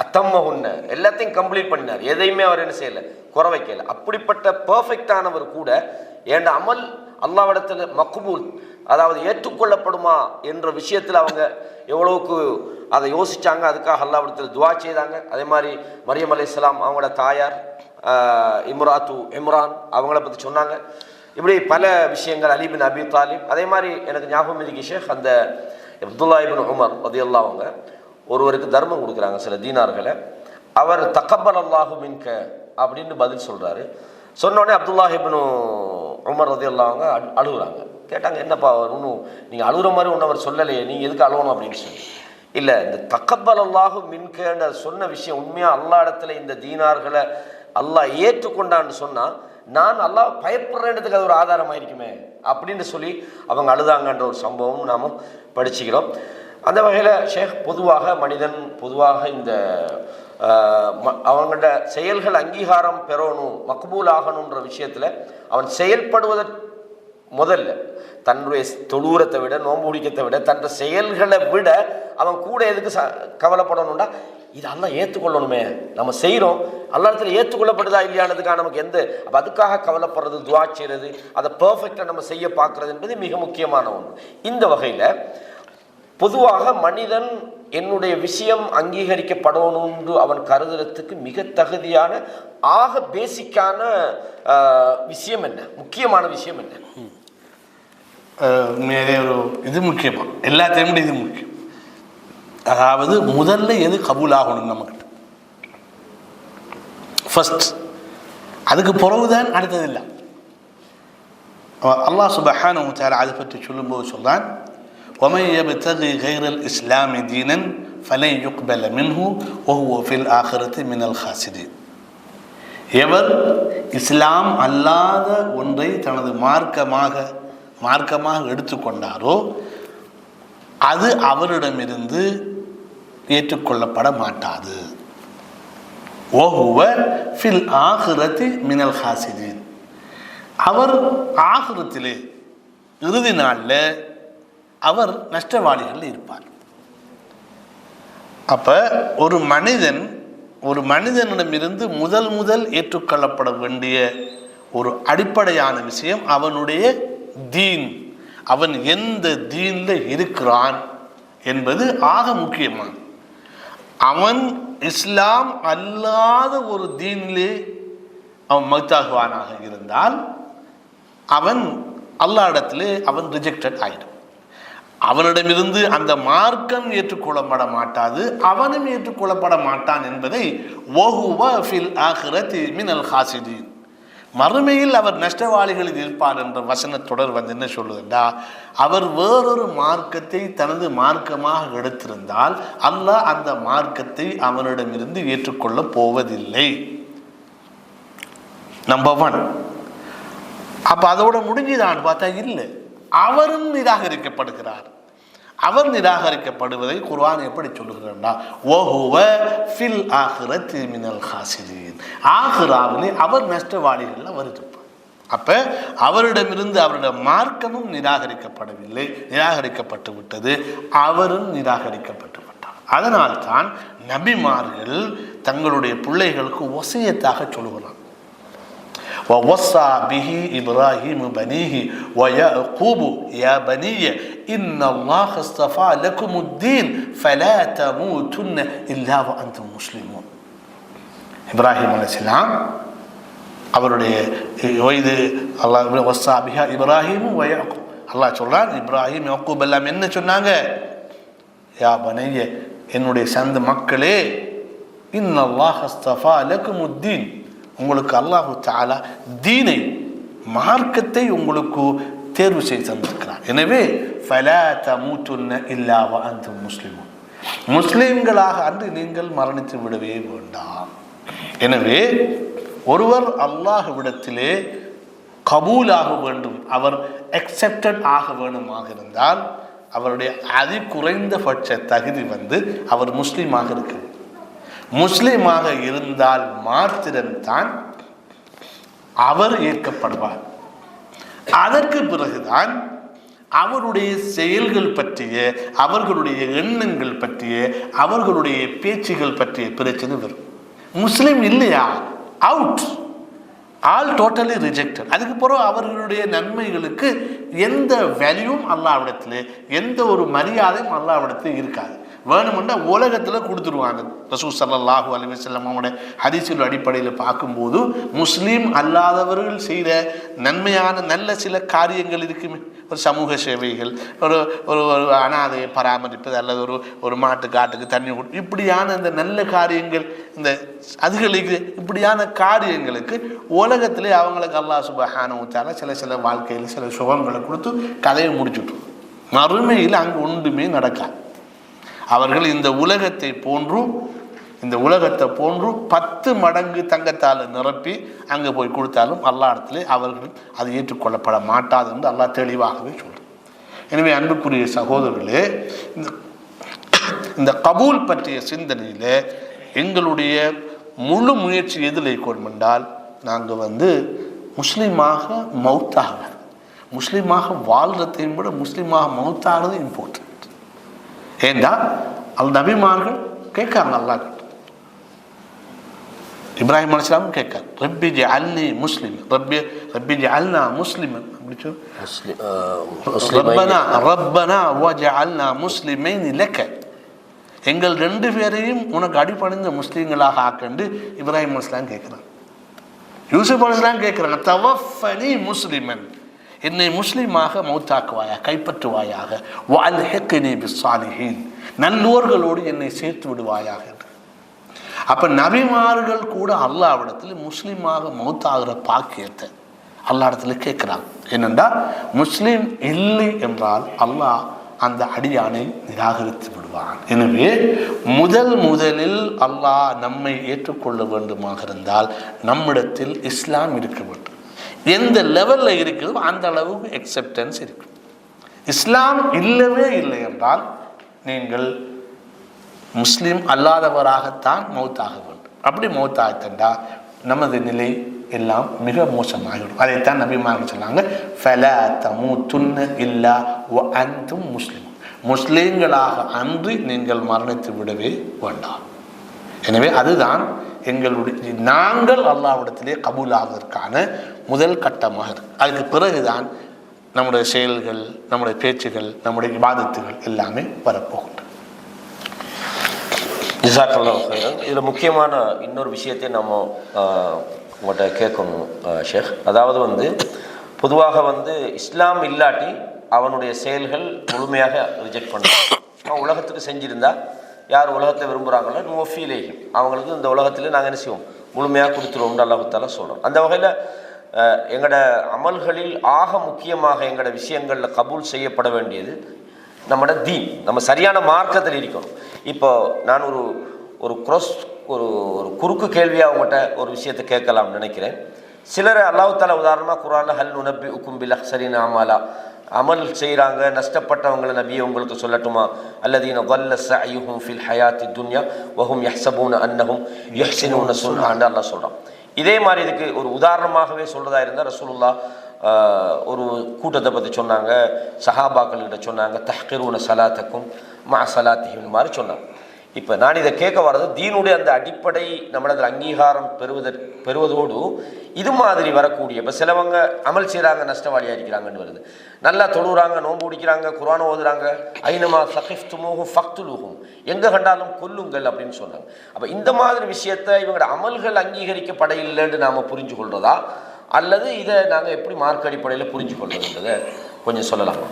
S1: அத்தம்மஹுன்ன எல்லாத்தையும் கம்ப்ளீட் பண்ணினார். எதையுமே அவர் என்ன செய்யலை, குறை வைக்கல. அப்படிப்பட்ட பர்ஃபெக்டானவர் கூட ஏண்ட அமல் அல்லாஹ்விடத்தில் மக்பூல், அதாவது ஏற்றுக்கொள்ளப்படுமா என்ற விஷயத்தில் அவங்க எவ்வளவுக்கு அதை யோசிச்சாங்க. அதுக்காக அல்லாஹ்விடத்தில் துஆ செய்தாங்க. அதே மாதிரி மரியம் அலைஹிஸ்ஸலாம் அவங்களோட தாயார் இம்ரான் அவங்கள பற்றி சொன்னாங்க. இப்படி பல விஷயங்கள், அலி பின் அபி தாலிப். அதே மாதிரி எனக்கு ஞாபகம் இருக்கு ஷேக், அந்த அப்துல்லா இப்னு உமர் ரலியல்லாஹு அவங்க ஒருவருக்கு தர்மம் கொடுக்குறாங்க சில தீனார்களை. அவர் தக்கபல் அல்லாஹு மின்க அப்படின்னு பதில் சொல்கிறாரு. சொன்னோடனே அப்துல்லா இப்னு உமர் ரலியல்லாஹு அவங்க அழுகுறாங்க. கேட்டாங்க, என்னப்பா இன்னும் நீங்கள் அழுகுற மாதிரி ஒன்று அவர் சொல்லலையே, நீங்கள் எதுக்கு அழுகணும் அப்படின்னு சொல்லி. இல்லை, இந்த தக்கபல் அல்லாஹு மின்கன்னு சொன்ன விஷயம் உண்மையாக அல்லா இடத்துல இந்த தீனார்களை அல்லாஹ் ஏற்றுக்கொண்டான்னு சொன்னால் நான் அல்லாஹ் பயப்படுறதுக்கு அது ஒரு ஆதாரமாக இருக்குமே அப்படின்னு சொல்லி அவங்க அழுதாங்கன்ற ஒரு சம்பவம் நாம் படிச்சுக்கிறோம். அந்த வகையில் ஷேக், பொதுவாக மனிதன் பொதுவாக இந்த அவங்களோட செயல்கள் அங்கீகாரம் பெறணும், மக்பூல் ஆகணுன்ற விஷயத்தில் அவன் செயல்படுவதற்கு முதல்ல தன்னுடைய தொழுறத்தை விட, நோன்பு பிடிக்கத்தை விட, தன் செயல்களை விட அவன் கூட எதுக்கு கவலைப்படணும்னா, இது அல்லாஹ் ஏற்றுக்கொள்ளணுமே, நம்ம செய்கிறோம், அல்லாஹ்விடத்தில் ஏற்றுக்கொள்ளப்படுதா இல்லையானதுக்காக நமக்கு அப்போ அதுக்காக கவலைப்படுறது, துஆ செய்கிறது, அதை பர்ஃபெக்டாக நம்ம செய்ய பார்க்குறது என்பது மிக முக்கியமான ஒன்று. இந்த வகையில் பொதுவாக மனிதன் என்னுடைய விஷயம் அங்கீகரிக்கப்படணும்னு அவன் கருதுறதுக்கு மிக தகுதியான ஆக பேசிக்கான விஷயம் என்ன, முக்கியமான விஷயம் என்ன?
S2: இது முக்கியமா எல்லாத்தையும் இது முக்கியம். அதாவது முதல்ல எது கபூல் ஆகணும் நமக்கு ஃபர்ஸ்ட், அதுக்கு பிறகுதான் அடுத்தது இல்லை. அல்லாஹ் சுப்ஹானஹு வ தஆலா அதை பற்றி சொல்லும்போது சொல்றான், وَمَنْ يَبْتَغِي غَيْرَ الْإِسْلَامِ دِينًا فَلَنْ يُقْبَلَ مِنْهُ وَهُوَ فِي الْآخِرَةِ مِنَ الْخَاسِرِينَ. எவர் இஸ்லாம் அல்லாத ஒன்றை தனது மார்க்கமாக எடுத்துக்கொண்டாரோ அது அவரிடமிருந்து ஏற்றுக்கொள்ளப்பட மாட்டாது. وَهُوَ فِي الْآخِرَةِ مِنَ الْخَاسِرِينَ. அவர் ஆகிரத்திலே இறுதி நாளில் அவர் நஷ்டவாளிகள் இருப்பார். அப்ப ஒரு மனிதனிடமிருந்து முதல் ஏற்றுக்கொள்ளப்பட வேண்டிய ஒரு அடிப்படையான விஷயம் அவனுடைய தீன், அவன் எந்த தீன்ல இருக்கிறான் என்பது ஆக முக்கியமான. அவன் இஸ்லாம் அல்லாத ஒரு தீனிலே அவன் மௌத்தாகுவானாக இருந்தால் அவன் அல்லாஹ்விடத்திலே அவன் ரிஜெக்டட் ஆயிடும். அவனிடமிருந்து அந்த மார்க்கம் ஏற்றுக்கொள்ளப்பட மாட்டாது, அவனும் ஏற்றுக்கொள்ளப்பட மாட்டான் என்பதை வஹுவ ஃபில் ஆখিরাতি மினல் ஹாசிதீன், மறுமையில் அவர் நஷ்டவாளிகளில் இருப்பார் என்ற வசனத்தொடர் என்ன சொல்லுதுண்டா, அவர் வேறொரு மார்க்கத்தை தனது மார்க்கமாக எடுத்திருந்தால் அல்லாஹ் அந்த மார்க்கத்தை அவனிடமிருந்து ஏற்றுக்கொள்ள போவதில்லை. நம்பர் 1. அப்ப அதோட முடிஞ்சுதான் பார்த்தா இல்லை, அவரும் நிராகரிக்கப்படுகிறார். அவர் நிராகரிக்கப்படுவதை குர்ஆன் எப்படி சொல்லுகிறார்னா, வஹுவ ஃபில் ஆখিরাতি மினல் ஹாசிரீன், ஆகிராவிலே அவர் நஷ்டவாளிகள் அவர் இருப்பார். அப்ப அவரிடமிருந்து அவருடைய மார்க்கமும் நிராகரிக்கப்படவில்லை, நிராகரிக்கப்பட்டு விட்டது, அவரும் நிராகரிக்கப்பட்டு விட்டார். அதனால்தான் நபிமார்கள் தங்களுடைய பிள்ளைகளுக்கு வசியத்தாக சொல்லுகிறார், وَوَصَّى بِهِ إِبْرَاهِيمُ بَنِيهِ وَيَعْقُوبُ يَا بَنِيَّ إِنَّ اللَّهَ اصْطَفَى لَكُمُ الدِّينَ فَلَا تَمُوتُنَّ إِلَّا وَأَنْتُمْ مُسْلِمُونَ. இப்ராஹிம் அலைஹிஸ்ஸலாம் அவருடைய வயது அல்லாஹ் வஸ்ஸா பிஹா இப்ராஹிம் வ யாக்கூப், அல்லாஹ் சொல்றான், இப்ராஹிம் யாக்கூப் எல்லாம் என்ன சொன்னாங்க? யா பனைய, என்னுடைய சந்த மக்களே, இன்னல்லாஹ் அஸ்தஃபா லகுமுத்தீன், உங்களுக்கு அல்லாஹு தஆலா தீனை, மார்க்கத்தை உங்களுக்கு தேர்வு செய்து தந்திருக்கிறார். எனவே ஃபலா தமூதுன்ன இல்லா வ அன்தும் முஸ்லிமூன், முஸ்லிம்களாக அன்று நீங்கள் மரணித்து விடவே வேண்டாம். எனவே ஒருவர் அல்லாஹ்விடத்திலே கபூலாக வேண்டும், அவர் அக்செப்டட் ஆக வேண்டுமாக இருந்தால் அவருடைய அதி குறைந்தபட்ச தகுதி அவர் முஸ்லீமாக இருக்க வேண்டும். முஸ்லீமாக இருந்தால் மாத்திரம்தான் அவர் ஏற்கப்படுவார். அதற்கு பிறகுதான் அவருடைய செயல்கள் பற்றிய, அவர்களுடைய எண்ணங்கள் பற்றிய, அவர்களுடைய பேச்சுகள் பற்றிய பிரச்சனை வரும். முஸ்லீம் இல்லையா, அவுட், ஆல் டோட்டலி ரிஜெக்டட். அதுக்கு பிறகு அவர்களுடைய நன்மைகளுக்கு எந்த வேல்யூவும் அல்லாஹ்விடத்தில், எந்த ஒரு மரியாதையும் அல்லாஹ்விடத்தில் இருக்காது. வேணுமெண்டா உலகத்தில் கொடுத்துருவாங்க. ரசூல் ஸல்லல்லாஹு அலைஹி வஸல்லம் அவங்களுடைய ஹதீஸின் அடிப்படையில் பார்க்கும்போது முஸ்லீம் அல்லாதவர்கள் செய்த நன்மையான நல்ல சில காரியங்கள் இருக்குமே, ஒரு சமூக சேவைகள், ஒரு ஒரு ஒரு அனாதையை பராமரிப்பது, அல்லது ஒரு மாட்டு காட்டுக்கு தண்ணி கொடு, இப்படியான இந்த நல்ல காரியங்கள், இந்த அதுகளுக்கு இப்படியான காரியங்களுக்கு உலகத்திலே அவங்களுக்கு அல்லாஹ் சுப்ஹானஹு வ தஆலா சில வாழ்க்கையில் சில சுகங்களை கொடுத்து கதையை முடிச்சுட்டோம். மறுமையில் அங்கே ஒன்றுமே நடக்காது. அவர்கள் இந்த உலகத்தை போன்று 10 மடங்கு தங்கத்தால் நிரப்பி அங்கே போய் கொடுத்தாலும் அல்லாஹ் இடத்துல அவர்கள் அது ஏற்றுக்கொள்ளப்பட மாட்டாது என்று அல்லாஹ் தெளிவாகவே சொல்றார். எனவே அன்புக்குரிய சகோதரர்களே, இந்த கபூல் பற்றிய சிந்தனையில் எங்களுடைய முழு முயற்சி எதில் கொண்டால், நாங்கள் முஸ்லீமாக மௌத்தாக, முஸ்லீமாக வாழ்றதையும் விட முஸ்லீமாக மௌத்தாகிறது இம்பார்ட்டன்ட். ஏண்டா நபிமார்கள் கேட்காங்க, அல்லாஹ் இப்ராஹிம் அலைஹிஸ்ஸலாம் கேட்காங்க, ரப்பி ஜஅல்னி முஸ்லிம், ரப்பி ஜஅல்னா முஸ்லிமன், அப்படி ரப்பனா வஜஅல்னா முஸ்லிமைன் லக, எங்கள் 2 பேரையும் உனக்கு அடிபணிந்த முஸ்லீம்களாக ஆக்கண்டு இப்ராஹிம் அலைஹிஸ்ஸலாம் கேட்குறாங்க. யூசுப் அலைஹிஸ்ஸலாம் கேட்குறாங்க, தவஃபனி முஸ்லிமன், என்னை முஸ்லீமாக மௌத்தாக்குவாயா, கைப்பற்றுவாயாக, வஅல்ஹிக்னி பிஸ்ஸாலிஹீன், நல்லோர்களோடு என்னை சேர்த்து விடுவாயாக. அப்ப நபிமார்கள் கூட அல்லாஹ்விடத்தில் முஸ்லீமாக மௌத்தாகிற பாக்கியத்தை அல்லாஹ்விடத்துல கேட்கிறாங்க. ஏனென்றா முஸ்லீம் இல்லை என்றால் அல்லாஹ் அந்த அடியானை நிராகரித்து விடுவான். எனவே முதலில் அல்லாஹ் நம்மை ஏற்றுக்கொள்ள வேண்டுமாக இருந்தால் நம்மிடத்தில் இஸ்லாம் இருக்க வேண்டும். எந்த லெவலில் இருக்குதோ அந்த அளவுக்கு அக்செப்டன்ஸ் இருக்கு. இஸ்லாம் இல்லவே இல்லை என்றால் நீங்கள் முஸ்லீம் அல்லாதவராகத்தான் மௌத்தாக வேண்டும். அப்படி மௌத்தாகத்தண்டா நமது நிலை எல்லாம் மிக மோசமாகிவிடும். அதைத்தான் நபிமார்கள் சொன்னாங்க, ஃபலா தமூதுன்ன இல்லா வ அன்தும் முஸ்லிமூன், முஸ்லீம்களாக அன்றி நீங்கள் மரணித்து விடவே வேண்டாம். எனவே அதுதான் எங்களுடைய நாங்கள் அல்லாஹ்விடத்திலே கபூலாவதற்கான முதல் கட்டமாக இருக்கு. அதுக்கு பிறகுதான் நம்முடைய செயல்கள், நம்முடைய பேச்சுகள், நம்முடைய இபாதத்துகள் எல்லாமே வரப்போகின்றன.
S1: ஜஸாக்கல்லாஹு ஹைரன். இதில் முக்கியமான இன்னொரு விஷயத்தை நம்ம உங்கள்கிட்ட கேட்கணும் ஷேக். அதாவது பொதுவாக இஸ்லாம் இல்லாட்டி அவனுடைய செயல்கள் முழுமையாக ரிஜெக்ட் பண்ணுறான். அவன் உலகத்துக்கு செஞ்சிருந்தா, யார் உலகத்தை விரும்புகிறாங்களோ நோஃபீலேயும் அவங்களுக்கு இந்த உலகத்தில் நாங்கள் என்ன செய்வோம், முழுமையாக கொடுத்துருவோம்னு அல்லாஹ் தஆலா சொல்கிறோம். அந்த வகையில் எங்களோட அமல்களில் ஆக முக்கியமாக எங்களோட விஷயங்களில் கபூல் செய்யப்பட வேண்டியது நம்மளோட தீன், நம்ம சரியான மார்க்கத்தில் இருக்கணும். இப்போ நான் ஒரு குறுக்கு கேள்வியாக உங்கள்கிட்ட ஒரு விஷயத்தை கேட்கலாம்னு நினைக்கிறேன். சிலரை அல்லாஹ் தஆலா உதாரணமாக குர்ஆனில் ஹல் நுனப்பிஉக்கும் பில் அக்ஸரின அமலா, அமல் செய்கிறாங்க நஷ்டப்பட்டவங்களை நபியை உங்களுக்கு சொல்லட்டுமா, அல்லதீன ضل سعيهم في الحياة الدنيا وهم يحسبون انهم يحسنون صنعا அல்லாஹ் சொல்றான். இதே மாதிரி இதுக்கு ஒரு உதாரணமாகவே சொல்றதா இருந்தால் ரசூலுல்லாஹ் ஒரு கூட்டத்தை பற்றி சொன்னாங்க, சஹாபாக்கள்கிட்ட சொன்னாங்க, தஹ்கிரூன ஸலாத்தக்கும் மா ஸலாத்திஹிம் மாதிரி சொன்னாங்க. இப்போ நான் இதை கேட்க வர்றது தீனுடைய அந்த அடிப்படை நம்மளதில் அங்கீகாரம் பெறுவதோடு இது மாதிரி வரக்கூடிய, இப்போ சிலவங்க அமல் செய்கிறாங்க நஷ்டவாளியாக இருக்கிறாங்கன்னு வருது, நல்லா தொழுகிறாங்க, நோன்பு பிடிக்கிறாங்க, குர்ஆன் ஓதுறாங்க, ஐனமா ஸகிஃப்துமூஹு ஃபக்துலூஹும், எங்கே கண்டாலும் கொல்லுங்கள் அப்படின்னு சொன்னாங்க. அப்போ இந்த மாதிரி விஷயத்தை இவங்களோட அமல்கள் அங்கீகரிக்கப்பட இல்லைன்னு நாம் புரிஞ்சு கொள்றதா, அல்லது இதை நாங்கள் எப்படி மார்க் அடிப்படையில் புரிஞ்சு கொள்றதுன்றதை கொஞ்சம் சொல்லலாமா?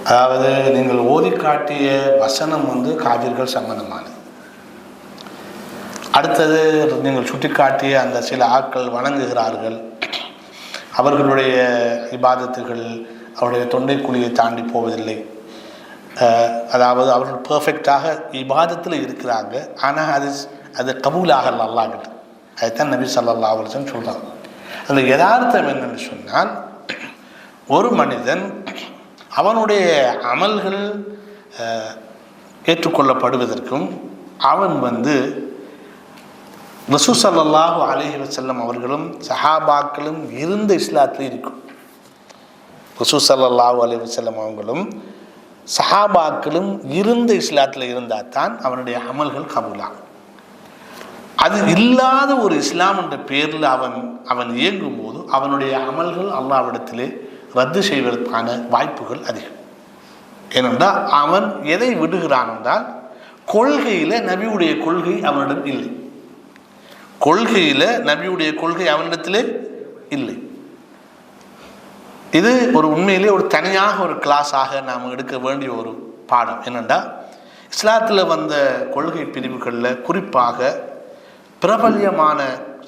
S2: அதாவது நீங்கள் ஓதி காட்டிய வசனம் காவிர்கள் சம்பந்தமானது. அடுத்தது நீங்கள் சுட்டிக்காட்டிய அந்த சில ஆட்கள் வணங்குகிறார்கள், அவர்களுடைய இபாதத்துகள் அவருடைய தொண்டை குழியை தாண்டி போவதில்லை. அதாவது அவர்கள் பெர்ஃபெக்டாக இபாதத்தில் இருக்கிறாங்க, ஆனால் அது கபூலாகல அல்லாஹ்கிட்ட. அதுதான் நபி ஸல்லல்லாஹு அலைஹி வஸல்லம் சொல்கிறாங்க. அந்த யதார்த்தம் என்னென்னு சொன்னால், ஒரு மனிதன் அவனுடைய அமல்கள் ஏற்றுக்கொள்ளப்படுவதற்கும் அவன் ரசூல் ஸல்லல்லாஹு அலைஹி வஸல்லம் அவர்களும் சஹாபாக்களும் இருந்த இஸ்லாத்தில் இருக்கும். ரசூல் ஸல்லல்லாஹு அலைஹி வஸல்லம் அவங்களும் சஹாபாக்களும் இருந்த இஸ்லாத்தில் இருந்தால் தான் அவனுடைய அமல்கள் கபூலாகும். அது இல்லாத ஒரு இஸ்லாம் என்ற பேரில் அவன் இயங்கும் போது அவனுடைய அமல்கள் அல்லாஹ்விடத்திலே ரத்து செய்வதற்கான வாய்ப்புகள் அதிகம். ஏனென்றால் அவன் எதை விடுகிறான் என்றால், கொள்கையில் நபியுடைய கொள்கை அவனிடம் இல்லை. கொள்கையில் நபியுடைய கொள்கை அவனிடத்திலே இல்லை. இது ஒரு உண்மையிலே ஒரு தனியாக ஒரு கிளாஸாக நாம் எடுக்க வேண்டிய ஒரு பாடம். என்னென்னா, இஸ்லாத்தில் வந்த கொள்கை பிரிவுகளில் குறிப்பாக பிரபல்யமான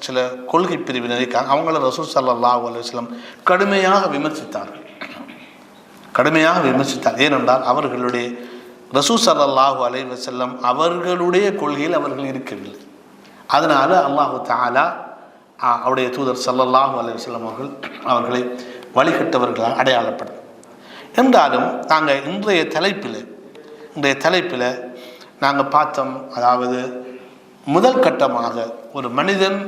S2: சில கொள்கை பிரிவினர் இருக்காங்க. அவங்கள ரசூல் ஸல்லல்லாஹு அலைஹி வஸல்லம் கடுமையாக விமர்சித்தார்கள். ஏனென்றால் அவர்களுடைய ரசூல் ஸல்லல்லாஹு அலைஹி வஸல்லம் அவர்களுடைய கொள்கையில் அவர்கள் இருக்கவில்லை. அதனால் அல்லாஹு தஆலா அவருடைய தூதர் ஸல்லல்லாஹு அலைஹி வஸல்லம் அவர்களை வழிகட்டவர்களாக அடையாளப்படும். என்றாலும் நாங்கள் இன்றைய தலைப்பில் நாங்கள் பார்த்தோம், அதாவது முதல் கட்டமாக ஒரு மனிதன்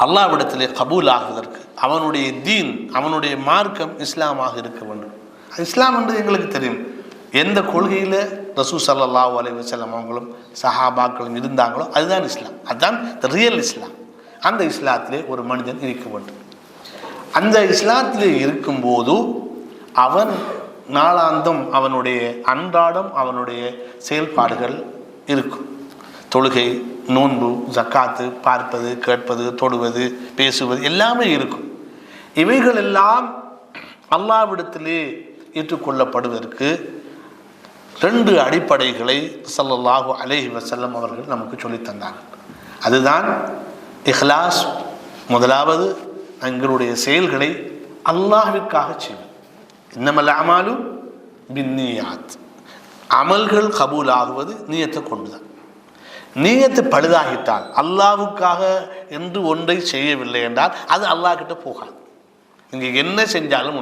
S2: அல்லாஹ்விடத்திலே கபூல் ஆகுவதற்கு அவனுடைய தீன், அவனுடைய மார்க்கம் இஸ்லாமாக இருக்க வேண்டும். இஸ்லாம் என்று எங்களுக்கு தெரியும். எந்த கொள்கையில் ரசூல் ஸல்லல்லாஹு அலைஹி வஸல்லம் அவங்களும் சஹாபாக்களும் இருந்தாங்களோ அதுதான் இஸ்லாம், அதுதான் ரியல் இஸ்லாம். அந்த இஸ்லாத்திலே ஒரு மனிதன் இருக்க வேண்டும். அந்த இஸ்லாத்திலே இருக்கும்போது அவன் நாளாந்தம் அவனுடைய அன்றாடம் அவனுடைய செயல்பாடுகள் இருக்கும். தொழுகை, நோன்பு, ஜக்காத்து, பார்ப்பது, கேட்பது, தொடுவது, பேசுவது எல்லாமே இருக்கும். இவைகள் எல்லாம் அல்லாஹ்விடத்திலே ஏற்றுக்கொள்ளப்படுவதற்கு 2 அடிப்படைகளை ஸல்லல்லாஹு அலைஹி வஸல்லம் அவர்கள் நமக்கு சொல்லித் தந்தார்கள். அதுதான் இஹ்லாஸ். முதலாவது, எங்களுடைய செயல்களை அல்லாஹ்விற்காக செய்வது. இன்னமல் அமாலு பின்னியாத். அமல்கள் கபூல் ஆகுவது நீயத்தை கொண்டுதான். நீயத்து பழுதாகிட்டால், அல்லாஹ்வுக்காக என்று ஒன்றை செய்யவில்லை என்றால் அது அல்லாஹ் கிட்ட போகாது. நீங்கள் என்ன செஞ்சாலும்,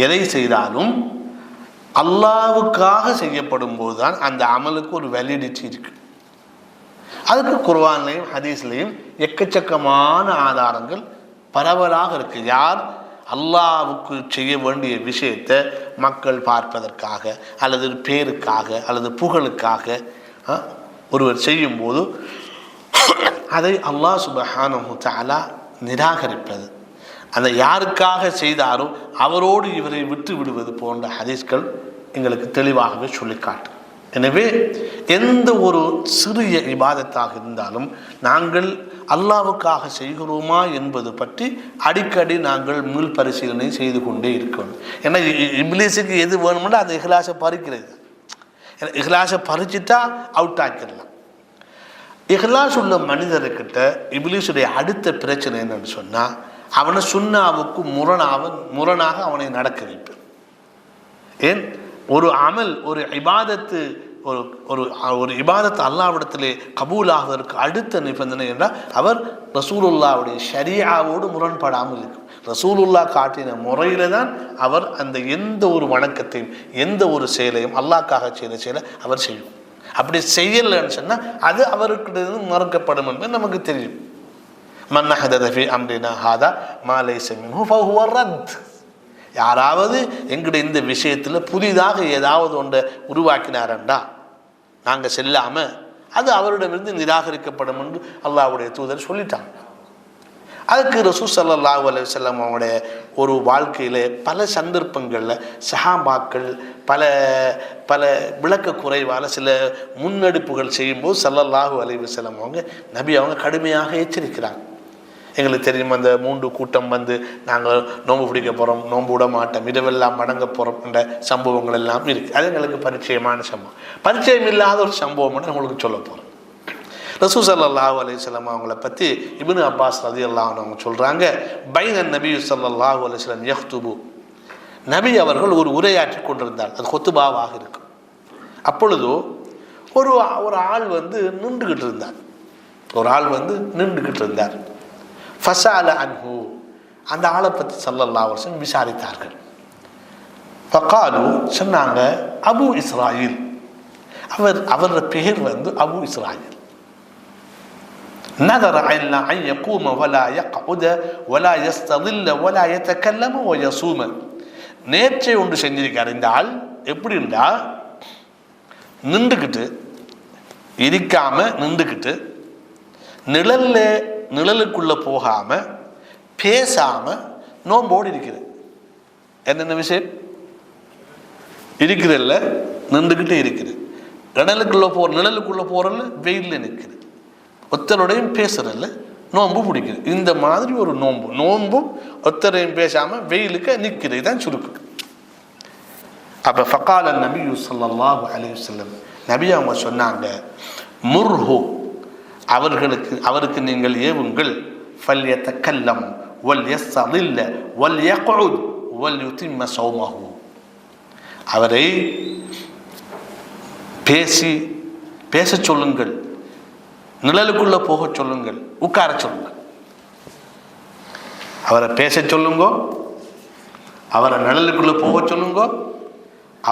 S2: எதை செய்தாலும் அல்லாஹ்வுக்காக செய்யப்படும் போதுதான் அந்த அமலுக்கு ஒரு வேலிடிட்டி இருக்கு. அதுக்கு குர்ஆன்லையும் ஹதீஸ்லையும் எக்கச்சக்கமான ஆதாரங்கள் பரவலாக இருக்கு. யார் அல்லாஹ்வுக்கு செய்ய வேண்டிய விஷயத்தை மக்கள் பார்ப்பதற்காக அல்லது பேருக்காக அல்லது புகழுக்காக ஒருவர் செய்யும் போது அதை அல்லாஹ் சுப்ஹானஹு தஆலா நிராகரிப்பது, அந்த யாருக்காக செய்தாரோ அவரோடு இவரை விட்டு விடுவது போன்ற ஹதீஸ்கள் எங்களுக்கு தெளிவாகவே சொல்லிக்காட்டும். எனவே எந்த ஒரு சிறிய இபாதத்தாக இருந்தாலும் நாங்கள் அல்லாஹ்வுக்காக செய்கிறோமா என்பது பற்றி அடிக்கடி நாங்கள் மீள் பரிசீலனை செய்து கொண்டே இருக்கணும். ஏன்னா இப்லீஸுக்கு எது வேணும்னா அந்த இஹ்லாஸை பறிக்கிறது. இஹ்லாஸை பறிச்சுட்டா அவுட் ஆக்கிடலாம். இஹ்லாஸ் உள்ள மனிதர்கிட்ட இப்லீஸுடைய அடுத்த பிரச்சனை என்னன்னு சொன்னால், அவனை சுன்னாவுக்கு முரணாக அவனை நடக்க வைப்பேன். ஏன் ஒரு அமல், ஒரு இபாதத்து, ஒரு இபாதத்து அல்லாஹ்விடத்திலே கபூல் ஆகுவதற்கு அடுத்த நிபந்தனை என்றால் அவர் ரசூலுல்லாவுடைய ஷரீஆவோடு முரண்படாமல் இருக்கும். ரசூலுல்லா காட்டின முறையில தான் அவர் அந்த எந்த ஒரு வணக்கத்தையும் எந்த ஒரு செயலையும் அல்லாஹ்க்காக செய்த செயலை அவர் செய்யும். அப்படி செய்யலைன்னு சொன்னால் அது அவருக்கு மறுக்கப்படும் என்பது நமக்கு தெரியும். மன் அஹதத ஃபீ அம்ரினா ஹாதா மா லைஸ மின்ஹு ஃபஹுவ ரத். யாராவது எங்களுடைய இந்த விஷயத்தில் புதிதாக ஏதாவது ஒன்றை உருவாக்கினாரண்டா நாங்கள் செல்லாமல் அது அவரிடமிருந்து நிராகரிக்கப்படும் என்று அல்லாஹ்வுடைய தூதர் சொல்லிட்டாங்க. அதுக்கு ரசூல் ஸல்லல்லாஹு அலைஹி வஸல்லம் அவங்களுடைய ஒரு வாழ்க்கையில் பல சந்தர்ப்பங்களில் சஹாபாக்கள் பல விளக்க குறைவால் சில முன்னெடுப்புகள் செய்யும்போது ஸல்லல்லாஹு அலைஹி வஸல்லம் அவங்க கடுமையாக எச்சரிக்கிறாங்க. எங்களுக்கு தெரியும் அந்த 3 கூட்டம் வந்து நாங்கள் நோன்பு பிடிக்க போகிறோம், நோன்பு விட மாட்டோம், இரவெல்லாம் மடங்க போகிறோம் என்ற சம்பவங்கள் எல்லாம் இருக்குது. அது எங்களுக்கு பரிச்சயமான சம்பவம். பரிச்சயம் இல்லாத ஒரு சம்பவம் உங்களுக்கு சொல்ல போகிறோம். ரசூல் ஸல்லல்லாஹு அலைஹி வஸல்லம் அவங்கள பற்றி இப்னு அப்பாஸ் ரலியல்லாஹு அன்ஹு அவங்க சொல்கிறாங்க, பைனன் நபி ஸல்லல்லாஹு அலைஹி வஸல்லம் யஹ்துபு, நபி அவர்கள் ஒரு உரையாற்றி கொண்டிருந்தார். அது ஹுத்பாவாக இருக்கும். அப்பொழுது ஒரு ஆள் வந்து நின்றுகிட்டு இருந்தார். ஃபஸால அன்ஹு, அந்த ஆளை பற்றி ஸல்லல்லாஹு அலைஹி வஸல்லம் விசாரித்தார்கள். ஃபகாலு, சொன்னாங்க, அபு இஸ்ராயில், அவரோட பெயர் வந்து அபு இஸ்ராயில். نظر إلى أن يقوم ولا يقعد ولا يستظل ولا يتكلم ويصوم. நேர்ச்சை ஒன்று செஞ்சிருக்கார் இந்த ஆள். எப்படின்னா, நின்றுக்கிட்டு இருக்காம நின்றுக்கிட்டு நிழலுக்குள்ள போகாம பேசாம நோம்போடு இருக்கிறது. என்னென்ன விஷயம் இருக்கிறதில்ல, நின்றுக்கிட்டு இருக்குது, நிழலுக்குள்ள போறல, வெயிலில் நிற்குது, ஒத்தரோடையும் பேசுறதில்ல, நோன்பு பிடிக்குது. இந்த மாதிரி ஒரு நோன்பும் ஒத்தரையும் பேசாம வெயிலுக்கு நிற்கிறது. தான் சுருக்கம். அப்ப ஃபகால நபி ஸல்லல்லாஹு அலைஹி வஸல்லம், நபி அவங்க சொன்னாங்க, முர்ஹு, அவருக்கு நீங்கள் ஏவுங்கள், ஃபல்யதகல்லம் வல்யஸ்தலில்ல வல்யக்உத் வல்யுதிம்ம ஸௌமஹு, அவரை பேச சொல்லுங்கள், நிழலுக்குள்ள போக சொல்லுங்கள், உட்கார சொல்லுங்கள். அவரை பேச சொல்லுங்க, அவரை நிழலுக்குள்ள போக சொல்லுங்க,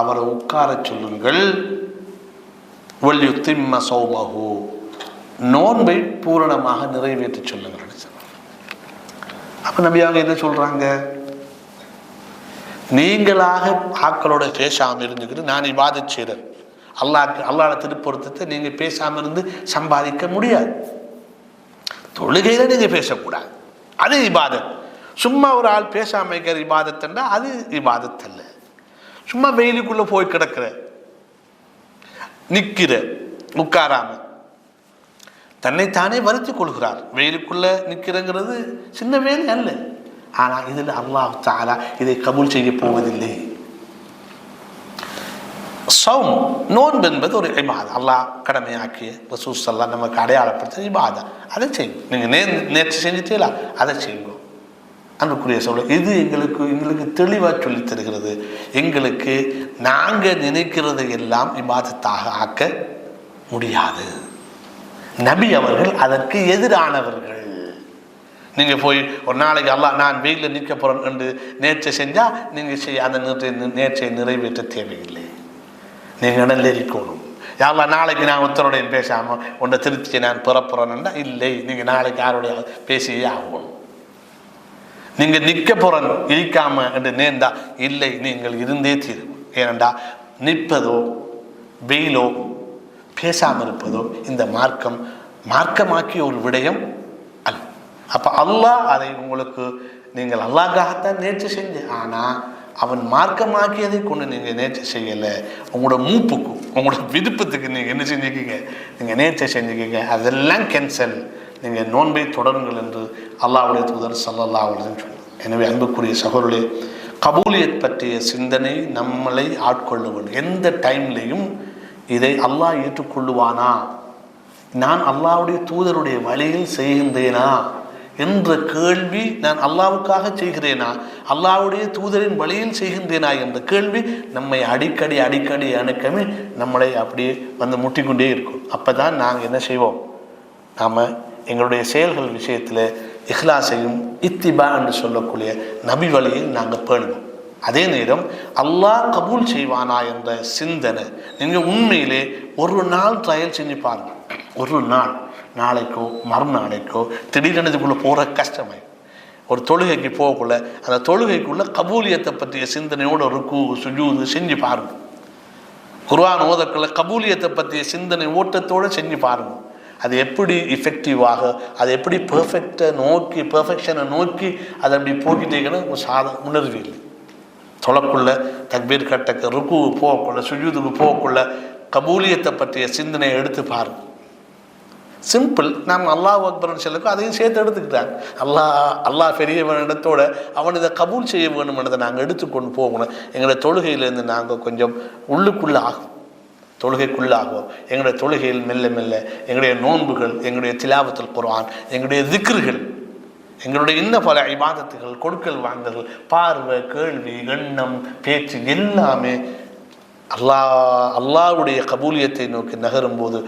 S2: அவரை உட்கார சொல்லுங்கள். வல்யுதிம்ம ஸௌமஹு, நோன்பை பூரணமாக நிறைவேற்ற சொல்லுங்கள். அப்ப நபி அவங்க என்ன சொல்றாங்க, நீங்களாக ஆக்களோட பேசாம இருந்துக்கிட்டு நான் இபாதத் செய்றேன், அல்லாஹ்வோட திருப்பொருத்தத்தை நீங்க பேசாம இருந்து சம்பாதிக்க முடியாது. தொழுகையில நீங்க பேசக்கூடாது, அது இபாதத். சும்மா ஒரு ஆள் பேசாம இருக்கிற இபாதத்துன்னா அது இபாதத் அல்ல. சும்மா வெயிலுக்குள்ள போய் கிடக்கிற, நிக்கிற, உட்காராம தன்னைத்தானே வருத்திக் கொள்கிறார். வெயிலுக்குள்ள நிக்கிறங்கிறது சின்ன வேலை அல்ல. ஆனா இதுல அல்லாஹ் தஆலா இதை கபூல் செய்ய போவதில்லை. சௌம், நோன்பு என்பது ஒரு இபாதத். அல்லாஹ் கடமையாக்கிய ரசூல் ஸல்லல்லாஹு நமக்கு அடையாளப்படுத்த இபாதத். அதை செய்யும். நீங்க நேற்று செஞ்சுட்டீங்களா, அதை செய்யுங்க. அன்புக்குரிய சொல்ல, இது எங்களுக்கு தெளிவாக சொல்லி தருகிறது. எங்களுக்கு நாங்கள் நினைக்கிறதை எல்லாம் இபாதத்தாக ஆக்க முடியாது. நபி அவர்கள் அதற்கு எதிரானவர்கள். நீங்க போய் ஒரு நாளைக்கு அல்லாஹ் நான் வெயிலில் நிற்க போறேன் என்று நேர்ச்சை செஞ்சா நீங்க அந்த நேர்ச்சையை நிறைவேற்ற தேவையில்லை. நீங்க இடத்துல இருக்கணும். யாரெல்லாம் நாளைக்கு நான் ஒருத்தருடைய பேசாம உன்னை திருப்தியை நான் பெறப்போறேன்னா இல்லை, நீங்க நாளைக்கு யாருடைய பேசியே ஆகணும். நீங்க நிற்க போறன் இருக்காம என்று நேர்ந்தா இல்லை, நீங்கள் இருந்தே தீரும். ஏனென்றா நிற்பதோ வெயிலோ பேசாமல் இருப்பதோ இந்த மார்க்கமாக்கிய ஒரு விடயம் அல்ல. அப்ப அல்லாஹ் அதை உங்களுக்கு, நீங்கள் அல்லாஹ்காகத்தான் நேர்ச்சி செஞ்சு, ஆனா அவன் மார்க்கமாக்கியதை கொண்டு நீங்க நேர்ச்சி செய்யலை. உங்களோட மூப்புக்கும் உங்களோட விருப்பத்துக்கு நீங்க என்ன செஞ்சுக்கீங்க, நீங்க நேர்ச்சி செஞ்சுக்கீங்க, அதெல்லாம் கேன்சல். நீங்க நோன்பை தொடருங்கள் என்று அல்லாஹ்வுடைய தூதர் ஸல்லல்லாஹு அலைஹி வஸல்லம் சொன்னார். எனவே அன்புக்குரிய சகோதரர்களே, கபூலியத் பற்றிய சிந்தனை நம்மளை ஆட்கொள்ள வேண்டும். எந்த டைம்லையும் இதை அல்லாஹ் ஏற்றுக்கொள்ளுவானா, நான் அல்லாஹ்வுடைய தூதருடைய வழியில் செய்கின்றேனா என்ற கேள்வி, நான் அல்லாஹ்வுக்காக செய்கிறேனா, அல்லாஹ்வுடைய தூதரின் வழியில் செய்கின்றேனா என்ற கேள்வி நம்மை அடிக்கடி அணுக்கமே நம்மளை அப்படியே வந்து முட்டிக்கொண்டே இருக்கும். அப்பதான் நாங்கள் என்ன செய்வோம், நாம் எங்களுடைய செயல்கள் விஷயத்தில் இஹ்லாஸையும் இத்திபா என்று சொல்லக்கூடிய நபி வழியை நாங்கள் பேணுவோம். அதே நேரம் அல்லாஹ் கபூல் செய்வானா என்ற சிந்தனை நீங்கள் உண்மையிலே ஒரு நாள் ட்ரையல் செஞ்சு பாருங்க. ஒரு நாள், நாளைக்கோ மறுநாளைக்கோ திடீரெனதுக்குள்ளே போகிற கஷ்டமாய் ஒரு தொழுகைக்கு போகக்குள்ள அந்த தொழுகைக்குள்ள கபூலியத்தை பற்றிய சிந்தனையோட ருக்கு சுஜூது செஞ்சு பாருங்க. குர்ஆன் ஓதக்குள்ள கபூலியத்தை பற்றிய சிந்தனை ஓட்டத்தோடு செஞ்சு பாருங்க. அது எப்படி இஃபெக்டிவாக, அது எப்படி பெர்ஃபெக்ஷனை நோக்கி அதை அப்படி போக்கிட்டேங்கன்னு உணர்வு இல்லை. தொலைக்குள்ள தக்பீர் கட்டக்கு ருக்கு போகக்குள்ள சுஜூதுக்கு போகக்குள்ள கபூலியத்தை பற்றிய சிந்தனையை எடுத்து பாருங்க. சிம்பிள். நாம் அல்லாஹ் அக்பர்னு சொல்லுக்கோ அதையும் சேர்த்து எடுத்துக்கிட்டாங்க. அல்லாஹ் பெரியவன் இடத்தோட அவன் இதை கபூல் செய்ய வேணும்ன்றதை நாங்கள் எடுத்துக்கொண்டு போகணும். எங்களுடைய தொழுகையிலேருந்து நாங்கள் கொஞ்சம் உள்ளுக்குள்ளாகும், தொழுகைக்குள்ளாகும். எங்களுடைய தொழுகையில் மெல்ல மெல்ல எங்களுடைய நோன்புகள், எங்களுடைய திலாவத்துல் குர்ஆன், எங்களுடைய திக்ருகள், எங்களுடைய இன்னும் பல இபாதத்துகள், கொடுக்கல் வாங்கல்கள், பார்வை, கேள்வி, எண்ணம், பேச்சு எல்லாமே அல்லாஹ்வுடைய கபூலியத்தை நோக்கி நகரும் போது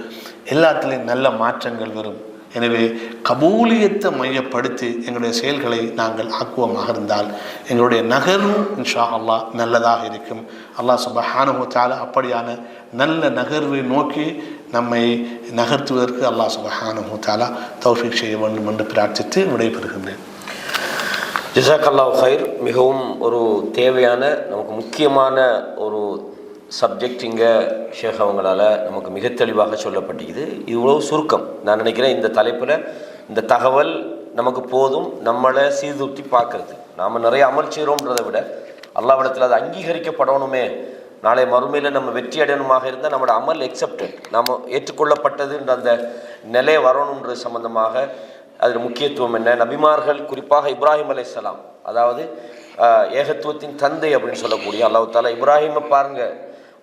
S2: எல்லாத்துலேயும் நல்ல மாற்றங்கள் வரும். எனவே கபூலியத்தை மையப்படுத்தி எங்களுடைய செயல்களை நாங்கள் ஆக்குவமாக இருந்தால் எங்களுடைய நகர்வும் இன்ஷா அல்லாஹ் நல்லதாக இருக்கும். அல்லாஹ் சுப்ஹானஹு வ தஆலா அப்படியான நல்ல நகர்வை நோக்கி நம்மை நகர்த்துவதற்கு அல்லாஹ் சுப்ஹானஹு வ தஆலா தௌஃபீக் செய்ய வேண்டும் என்று பிரார்த்தித்து விடைபெறுகின்றேன்.
S1: ஜஸாக்கல்லாஹு ஹைர். மிகவும் ஒரு தேவையான, நமக்கு முக்கியமான ஒரு சப்ஜெக்ட் இங்கே ஷேக் அவங்களால் நமக்கு மிக தெளிவாக சொல்லப்பட்டிருக்குது. இவ்வளவு சுருக்கம். நான் நினைக்கிறேன் இந்த தலைப்பில் இந்த தகவல் நமக்கு போதும், நம்மளை சீர்தூட்டி பார்க்கறது. நாம் நிறைய அமல் செய்கிறோன்றதை விட அல்லாஹ்விடத்தில் அது அங்கீகரிக்கப்படணுமே, நாளை மறுமையில் நம்ம வெற்றி அடையணுமாக இருந்தால் நம்மளோட அமல் எக்ஸப்டட், நம்ம ஏற்றுக்கொள்ளப்பட்டதுன்ற அந்த நிலை வரணுன்றது சம்பந்தமாக அதில் முக்கியத்துவம் என்ன. நபிமார்கள், குறிப்பாக இப்ராஹிம் அலைஹிஸ்ஸலாம், அதாவது ஏகத்துவத்தின் தந்தை அப்படின்னு சொல்லக்கூடிய அல்லாஹ் தஆலா இப்ராஹிமை பாருங்கள்,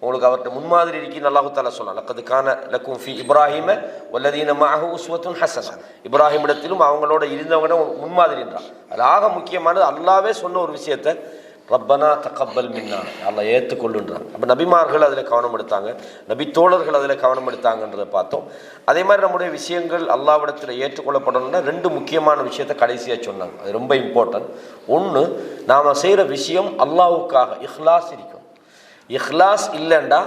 S1: உங்களுக்கு அவர்கிட்ட முன்மாதிரி இருக்குன்னு அல்லாஹ் தஆலா சொன்னான். லக்கத் கான லக்கும் ஃபி இப்ராஹிம வல்லதீன மஅஹு உஸ்வத்துன் ஹஸனா. இப்ராஹிமிடத்திலும் அவங்களோட இருந்தவங்க முன்மாதிரின்றான். அது ஆக முக்கியமானது. அல்லாஹ்வே சொன்ன ஒரு விஷயத்தை ரப்பனா தகப்பல் மின்னா, அல்லாஹ் ஏற்றுக்கொள்ளுன்றாங்க. அப்போ நபிமார்கள் அதில் கவனம் எடுத்தாங்க, நபி தோழர்கள் அதில் கவனம் எடுத்தாங்கன்றதை பார்த்தோம். அதே மாதிரி நம்முடைய விஷயங்கள் அல்லாஹ்விடத்தில் ஏற்றுக்கொள்ளப்படணும்னா ரெண்டு முக்கியமான விஷயத்தை கடைசியாக சொன்னாங்க. அது ரொம்ப இம்பார்ட்டன்ட். ஒன்று, நாம் செய்கிற விஷயம் அல்லாஹ்வுக்காக இஹ்லாஸ் இருக்கும். இஹ்லாஸ் இல்லைண்டா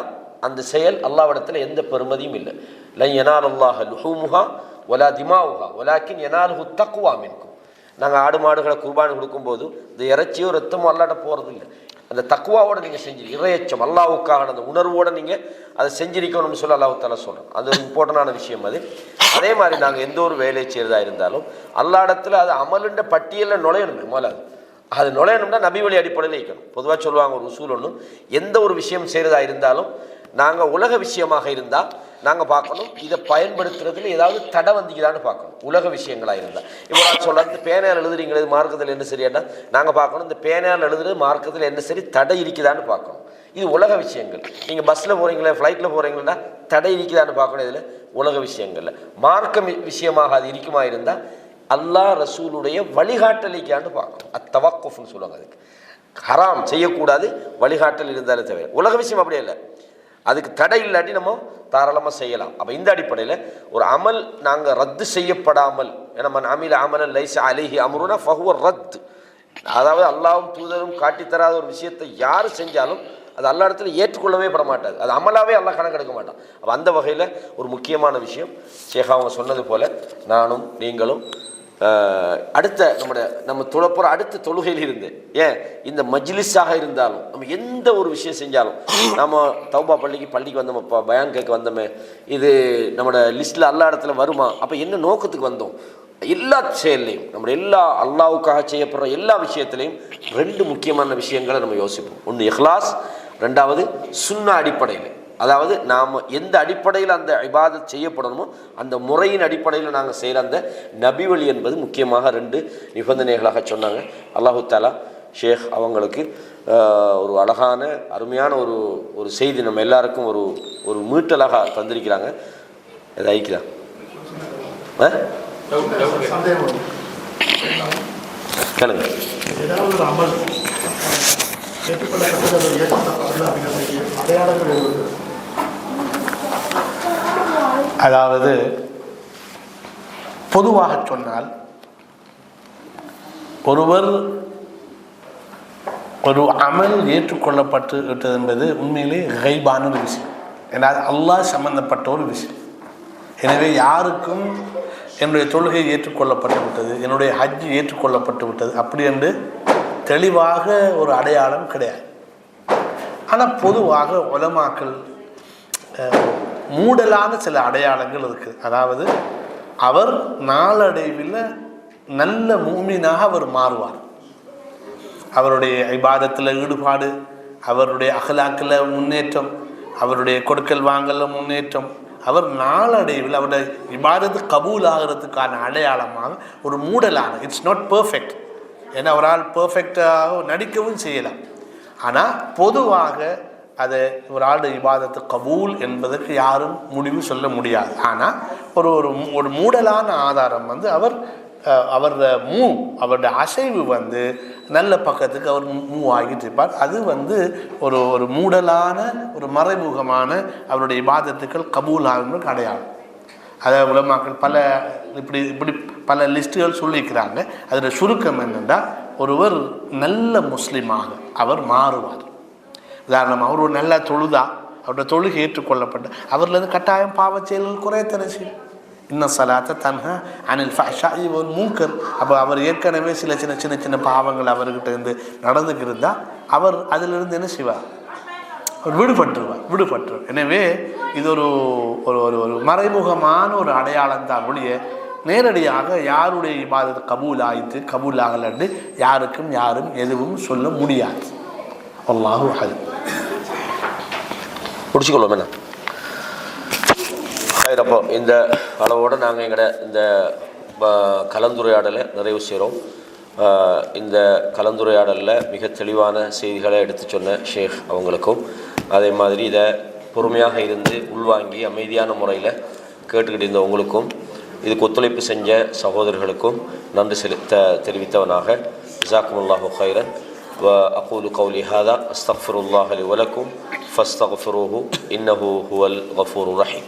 S1: அந்த செயல் அல்லாஹ்விடத்தில் எந்த பெருமதியும் இல்லை. லன் யனாலல்லாஹ லுஹூமுஹா வலா திமாவுஹா வலாக்கின் யனாலுஹு தக்வா மின்கும். நாங்கள் ஆடு மாடுகளை குர்பானி கொடுக்கும்போது இந்த இறைச்சியோ ரத்தமோ அல்லாட்ட போகிறது இல்லை. அந்த தக்குவாவோடு நீங்கள் செஞ்சிரு, இறையச்சம் அல்லாஹ்வுக்காக அந்த உணர்வோடு நீங்கள் அதை செஞ்சிருக்கணும்னு சொல்லி அல்லாஹ் தஆலா சொல்கிறோம். அது ஒரு இம்பார்ட்டண்டான விஷயம் அது. அதே மாதிரி நாங்கள் எந்த ஒரு வேலையை செய்கிறதா இருந்தாலும் அல்லாஹ் இடத்துல அது அமலுன்ற பட்டியலில் நுழையணுமே. முதல்ல அது நுழையணும்னா நபி வழி அடிப்படையில் இருக்கணும். பொதுவாக சொல்லுவாங்க ஒரு உசூல் ஒன்று, எந்த ஒரு விஷயம் செய்கிறதா இருந்தாலும் நாங்கள் உலக விஷயமாக இருந்தால் நாங்கள் பார்க்கணும் இதை பயன்படுத்துறதுல ஏதாவது தடை வந்திக்குதான்னு பார்க்கணும். உலக விஷயங்களாக இருந்தால் இப்போ நான் சொல்கிறேன், இந்த பேனையால் எழுதுறீங்களே மார்க்கத்தில் என்ன சரியாட்டா நாங்கள் பார்க்கணும், இந்த பேனையால் எழுதுறது மார்க்கத்தில் என்ன சரி தடை இருக்குதான்னு பார்க்கணும். இது உலக விஷயங்கள். நீங்கள் பஸ்ஸில் போகிறீங்களே, ஃப்ளைட்டில் போகிறீங்கன்னா தடை இருக்குதான்னு பார்க்கணும். இதில் உலக விஷயங்களில் மார்க்க விஷயமாக அது இருக்குமா இருந்தால் அல்லாஹ் ரசூலுடைய வழிகாட்டலிக்கான்னு பார்க்கணும். அத்தவக்குஃப்னு சொல்லுவாங்க. அதுக்கு ஹராம் செய்யக்கூடாது, வழிகாட்டல் இருந்தாலே தவிர. உலக விஷயம் அப்படியே இல்லை, அதுக்கு தடை இல்லாட்டி நம்ம தாராளமாக செய்யலாம். அப்போ இந்த அடிப்படையில் ஒரு அமல் நாங்கள் ரத்து செய்யப்படாமல், ஏன்னா மன் அமில அமலன் லைஸ அலைஹி அம்ருனா ஃபஹுவ ரத், அதாவது அல்லாஹ்வும் தூதரும் காட்டித்தராத ஒரு விஷயத்தை யார் செஞ்சாலும் அது அல்லாஹ் இடத்துல ஏற்றுக்கொள்ளவே பட மாட்டாது. அது அமலாவே அல்லாஹ் கணக்கெடுக்க மாட்டான். அப்போ அந்த வகையில் ஒரு முக்கியமான விஷயம் ஷேக் அவங்க சொன்னது போல் நானும் நீங்களும் அடுத்த நம்ம தொழப்போகிற அடுத்த தொழுகையில் இருந்து, ஏன் இந்த மஜ்லிஸாக இருந்தாலும் நம்ம எந்த ஒரு விஷயம் செஞ்சாலும், நம்ம தௌபா பள்ளிக்கு வந்தோம், பயான் கேட்க வந்தோமே, இது நம்மளோட லிஸ்ட்டில் அல்லா இடத்துல வருமா, அப்போ என்ன நோக்கத்துக்கு வந்தோம், எல்லா செயல்லையும் நம்மளோட எல்லா அல்லாஹ்வுக்காக செய்யப்படுற எல்லா விஷயத்துலையும் ரெண்டு முக்கியமான விஷயங்களை நம்ம யோசிப்போம். ஒன்று இஹ்லாஸ், ரெண்டாவது சுன்னா அடிப்படையில். அதாவது நாம் எந்த அடிப்படையில் அந்த இபாதத் செய்யப்படணுமோ அந்த முறையின் அடிப்படையில் நாங்கள் செய்கிற அந்த நபி வழி என்பது முக்கியமாக ரெண்டு நிபந்தனைகளாக சொன்னாங்க. அல்லாஹு தஆலா ஷேக் அவங்களுக்கு ஒரு அழகான அருமையான ஒரு செய்தி நம்ம எல்லாருக்கும் ஒரு மீட்டலாக தந்திருக்கிறாங்க. எதை ஐக்கிறா கேளுங்க.
S2: அதாவது பொதுவாக சொன்னால் ஒருவர் ஒரு அமல் ஏற்றுக்கொள்ளப்பட்டு விட்டது என்பது உண்மையிலே கைபான ஒரு விஷயம், ஏன்னா அல்லாஹ் சம்பந்தப்பட்ட ஒரு விஷயம். எனவே யாருக்கும் என்னுடைய தொழுகை ஏற்றுக்கொள்ளப்பட்டு விட்டது, என்னுடைய ஹஜ் ஏற்றுக்கொள்ளப்பட்டு விட்டது அப்படி என்று தெளிவாக ஒரு அடையாளம் கிடையாது. ஆனால் பொதுவாக உலமாக்கள் மூடலான சில அடையாளங்கள் இருக்குது. அதாவது அவர் நாளடைவில் நல்ல மூமினாக அவர் மாறுவார். அவருடைய இபாதத்தில் ஈடுபாடு, அவருடைய அகலாக்கில் முன்னேற்றம், அவருடைய கொடுக்கல் வாங்கல முன்னேற்றம், அவர் நாளடைவில் அவருடைய இபாதத்து கபூல் ஆகிறதுக்கான அடையாளமாக ஒரு மூடலான, இட்ஸ் நாட் பெர்ஃபெக்ட், ஏன்னா அவரால் பெர்ஃபெக்டாக நடிக்கவும் செய்யலாம், ஆனால் பொதுவாக அதை ஒரு ஆளுடைய இபாதத்து கபூல் என்பதற்கு யாரும் முடிவு சொல்ல முடியாது. ஆனால் ஒரு ஒரு மூடலான ஆதாரம் வந்து அவருடைய அசைவு வந்து நல்ல பக்கத்துக்கு அவர் மூவ் ஆகிட்டு இருப்பார். அது வந்து ஒரு மூடலான ஒரு மறைமுகமான அவருடைய இபாதத்துக்கள் கபூல் ஆகுறதுக்கு அடையாளம். அதை உலமாக்கள் இப்படி பல லிஸ்ட்டுகள் சொல்லிக்கிறாங்க. அதில் சுருக்கம் என்னென்னா, ஒருவர் நல்ல முஸ்லீமாக அவர் மாறுவார். உதாரணமாக அவர் ஒரு நல்ல தொழுதா, அவருடைய தொழுகை ஏற்றுக்கொள்ளப்பட்ட அவர்லேருந்து கட்டாயம் பாவச் செயல்கள் குறையத்தனை செய்யும். இன்னும் சலாத்தை தன்ஹா அனில் ஃபஹ்ஷாஇ வல் முன்கர். அப்போ அவர் ஏற்கனவே சில சின்ன பாவங்கள் அவர்கிட்ட இருந்து நடந்துக்கிருந்தா அவர் அதிலிருந்து என்ன செய்வார், அவர் விடுபட்டுருவார். எனவே இது ஒரு மறைமுகமான ஒரு அடையாளம் தான் ஒழிய நேரடியாக யாருடைய இபாதத் கபூல் ஆயிட்டு கபூல் ஆகலன்னு யாரும் எதுவும் சொல்ல முடியாது. அல்லாஹு அலம்.
S1: முடிச்சுக்கொள்வோம் என்ன. அப்போ இந்த அளவோடு நாங்கள் எங்களோட இந்த கலந்துரையாடலை நிறைவு செய்கிறோம். இந்த கலந்துரையாடலில் மிக தெளிவான செய்திகளை எடுத்து சொன்ன ஷேக் அவங்களுக்கும், அதே மாதிரி இதை பொறுமையாக இருந்து உள்வாங்கி அமைதியான முறையில் கேட்டுக்கிட்டு இருந்த உங்களுக்கும், இதுக்கு ஒத்துழைப்பு செஞ்ச சகோதரர்களுக்கும் நன்றி தெரிவித்தவனாக ஜஸாக்குமுல்லாஹு கைரன். وأقول قولي هذا أستغفر الله لي ولكم فاستغفروه إنه هو الغفور الرحيم.